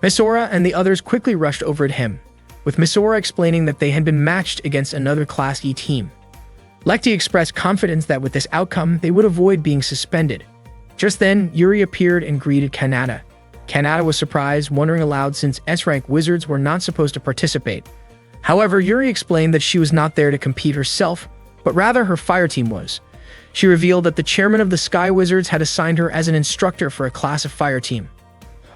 Speaker 1: Misora and the others quickly rushed over at him, with Misora explaining that they had been matched against another Class E team. Lekti expressed confidence that with this outcome, they would avoid being suspended. Just then, Yuri appeared and greeted Kanata. Kanata was surprised, wondering aloud since S-rank wizards were not supposed to participate. However, Yuri explained that she was not there to compete herself, but rather her fire team was. She revealed that the chairman of the Sky Wizards had assigned her as an instructor for a class of fire team.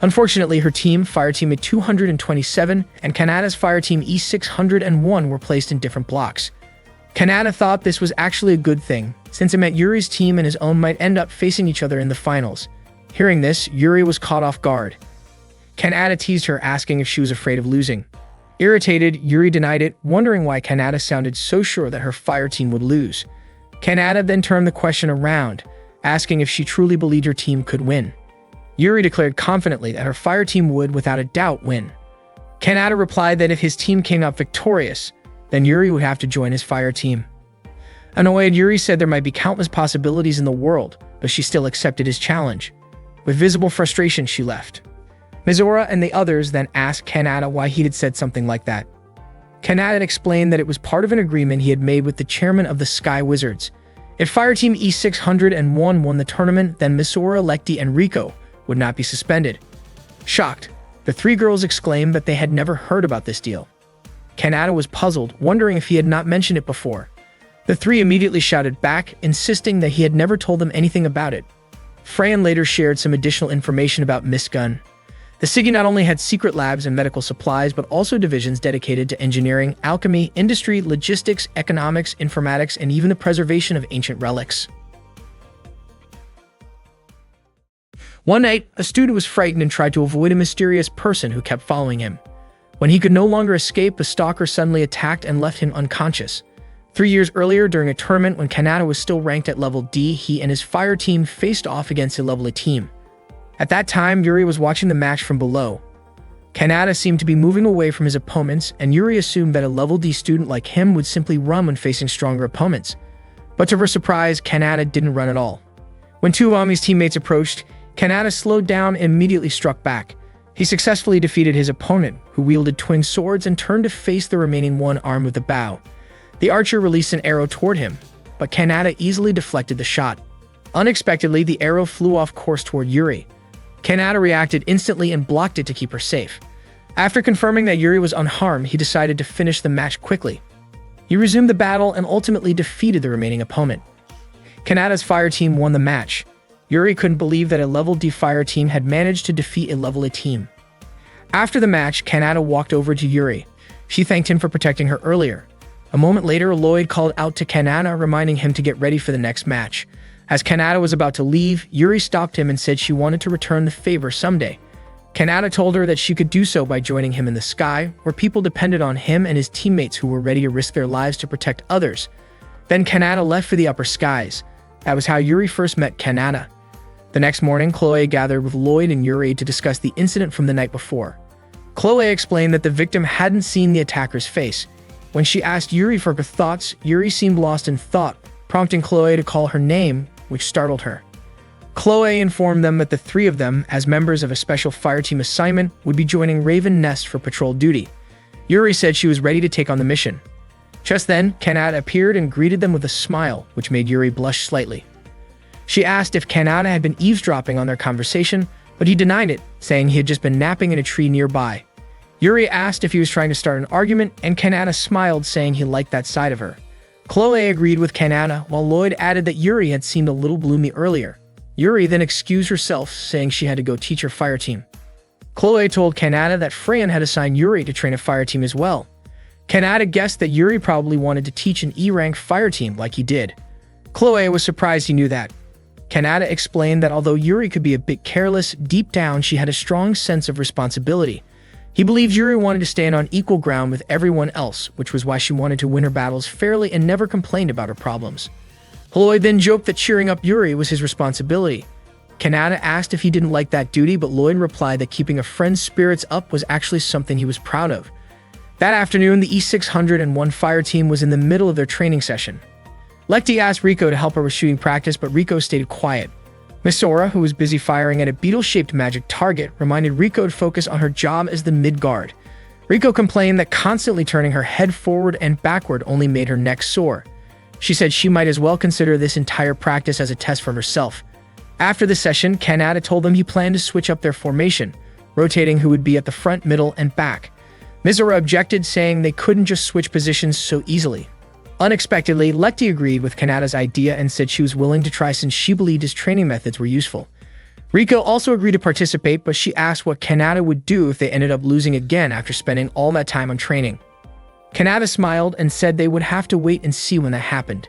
Speaker 1: Unfortunately, her team, Fireteam A227, and Kanata's Fireteam E601 were placed in different blocks. Kanata thought this was actually a good thing, since it meant Yuri's team and his own might end up facing each other in the finals. Hearing this, Yuri was caught off guard. Kanata teased her, asking if she was afraid of losing. Irritated, Yuri denied it, wondering why Kanata sounded so sure that her fire team would lose. Kanata then turned the question around, asking if she truly believed her team could win. Yuri declared confidently that her fire team would, without a doubt, win. Kanata replied that if his team came out victorious, then Yuri would have to join his fire team. Annoyed, Yuri said there might be countless possibilities in the world, but she still accepted his challenge. With visible frustration, she left. Misora and the others then asked Kanata why he had said something like that. Kanata explained that it was part of an agreement he had made with the chairman of the Sky Wizards. If Fireteam E601 won the tournament, then Misora, Lekti, and Rico would not be suspended. Shocked, the three girls exclaimed that they had never heard about this deal. Kanata was puzzled, wondering if he had not mentioned it before. The three immediately shouted back, insisting that he had never told them anything about it. Freyan later shared some additional information about Miss Gun. The Sigi not only had secret labs and medical supplies, but also divisions dedicated to engineering, alchemy, industry, logistics, economics, informatics, and even the preservation of ancient relics. One night, a student was frightened and tried to avoid a mysterious person who kept following him. When he could no longer escape, the stalker suddenly attacked and left him unconscious. 3 years earlier, during a tournament when Kanata was still ranked at level D, he and his fire team faced off against a level A team. At that time, Yuri was watching the match from below. Kanata seemed to be moving away from his opponents, and Yuri assumed that a level D student like him would simply run when facing stronger opponents. But to her surprise, Kanata didn't run at all. When two of Ami's teammates approached, Kanata slowed down and immediately struck back. He successfully defeated his opponent, who wielded twin swords and turned to face the remaining one armed with a bow. The archer released an arrow toward him, but Kanata easily deflected the shot. Unexpectedly, the arrow flew off course toward Yuri. Kanata reacted instantly and blocked it to keep her safe. After confirming that Yuri was unharmed, he decided to finish the match quickly. He resumed the battle and ultimately defeated the remaining opponent. Kanata's fire team won the match. Yuri couldn't believe that a level D fire team had managed to defeat a level A team. After the match, Kanata walked over to Yuri. She thanked him for protecting her earlier. A moment later, Lloyd called out to Kanata, reminding him to get ready for the next match. As Kanata was about to leave, Yuri stopped him and said she wanted to return the favor someday. Kanata told her that she could do so by joining him in the sky, where people depended on him and his teammates who were ready to risk their lives to protect others. Then Kanata left for the upper skies. That was how Yuri first met Kanata. The next morning, Chloe gathered with Lloyd and Yuri to discuss the incident from the night before. Chloe explained that the victim hadn't seen the attacker's face. When she asked Yuri for her thoughts, Yuri seemed lost in thought, prompting Chloe to call her name, which startled her. Chloe informed them that the three of them, as members of a special fireteam assignment, would be joining Raven Nest for patrol duty. Yuri said she was ready to take on the mission. Just then, Kanata appeared and greeted them with a smile, which made Yuri blush slightly. She asked if Kanata had been eavesdropping on their conversation, but he denied it, saying he had just been napping in a tree nearby. Yuri asked if he was trying to start an argument, and Kanata smiled, saying he liked that side of her. Chloe agreed with Kanata, while Lloyd added that Yuri had seemed a little gloomy earlier. Yuri then excused herself, saying she had to go teach her fireteam. Chloe told Kanata that Freyan had assigned Yuri to train a fireteam as well. Kanata guessed that Yuri probably wanted to teach an E-rank fireteam like he did. Chloe was surprised he knew that. Kanata explained that although Yuri could be a bit careless, deep down she had a strong sense of responsibility. He believed Yuri wanted to stand on equal ground with everyone else, which was why she wanted to win her battles fairly and never complained about her problems. Lloyd then joked that cheering up Yuri was his responsibility. Kanata asked if he didn't like that duty, but Lloyd replied that keeping a friend's spirits up was actually something he was proud of. That afternoon, the E601 fire team was in the middle of their training session. Lekti asked Riko to help her with shooting practice, but Riko stayed quiet. Misora, who was busy firing at a beetle-shaped magic target, reminded Riko to focus on her job as the mid-guard. Riko complained that constantly turning her head forward and backward only made her neck sore. She said she might as well consider this entire practice as a test for herself. After the session, Kanata told them he planned to switch up their formation, rotating who would be at the front, middle, and back. Mizora objected, saying they couldn't just switch positions so easily. Unexpectedly, Lekti agreed with Kanata's idea and said she was willing to try since she believed his training methods were useful. Riko also agreed to participate, but she asked what Kanata would do if they ended up losing again after spending all that time on training. Kanata smiled and said they would have to wait and see when that happened.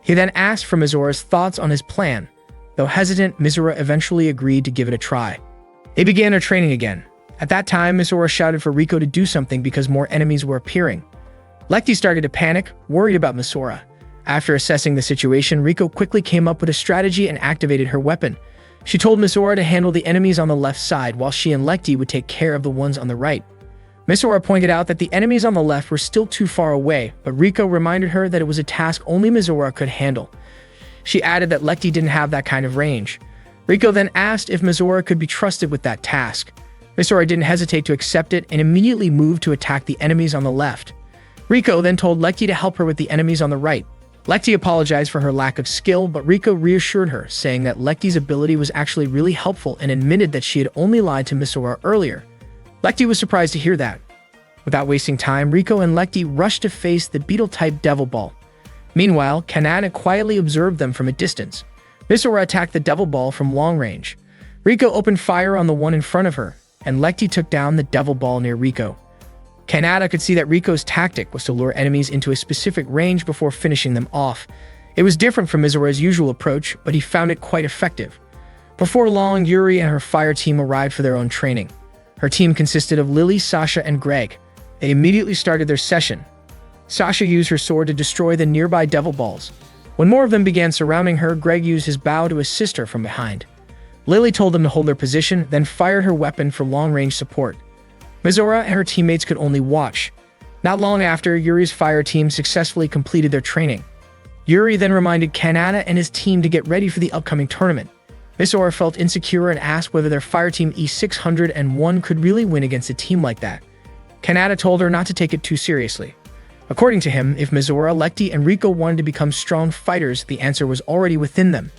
Speaker 1: He then asked for Mizora's thoughts on his plan. Though hesitant, Mizora eventually agreed to give it a try. They began their training again. At that time, Mizora shouted for Riko to do something because more enemies were appearing. Lekti started to panic, worried about Mizora. After assessing the situation, Riko quickly came up with a strategy and activated her weapon. She told Mizora to handle the enemies on the left side while she and Lekti would take care of the ones on the right. Mizora pointed out that the enemies on the left were still too far away, but Riko reminded her that it was a task only Mizora could handle. She added that Lekti didn't have that kind of range. Riko then asked if Mizora could be trusted with that task. Mizora didn't hesitate to accept it and immediately moved to attack the enemies on the left. Riko then told Lekti to help her with the enemies on the right. Lekti apologized for her lack of skill, but Riko reassured her, saying that Lekti's ability was actually really helpful and admitted that she had only lied to Mizora earlier. Lekti was surprised to hear that. Without wasting time, Riko and Lekti rushed to face the beetle-type Devil Ball. Meanwhile, Kanata quietly observed them from a distance. Mizora attacked the Devil Ball from long range. Riko opened fire on the one in front of her, and Lekti took down the Devil Ball near Riko. Kanata could see that Riko's tactic was to lure enemies into a specific range before finishing them off. It was different from Mizora's usual approach, but he found it quite effective. Before long, Yuri and her fire team arrived for their own training. Her team consisted of Lily, Sasha, and Greg. They immediately started their session. Sasha used her sword to destroy the nearby Devil Balls. When more of them began surrounding her, Greg used his bow to assist her from behind. Lily told them to hold their position, then fired her weapon for long-range support. Mizora and her teammates could only watch. Not long after, Yuri's fire team successfully completed their training. Yuri then reminded Kanata and his team to get ready for the upcoming tournament. Mizora felt insecure and asked whether their fire team E601 could really win against a team like that. Kanata told her not to take it too seriously. According to him, if Mizora, Lekti, and Riko wanted to become strong fighters, the answer was already within them.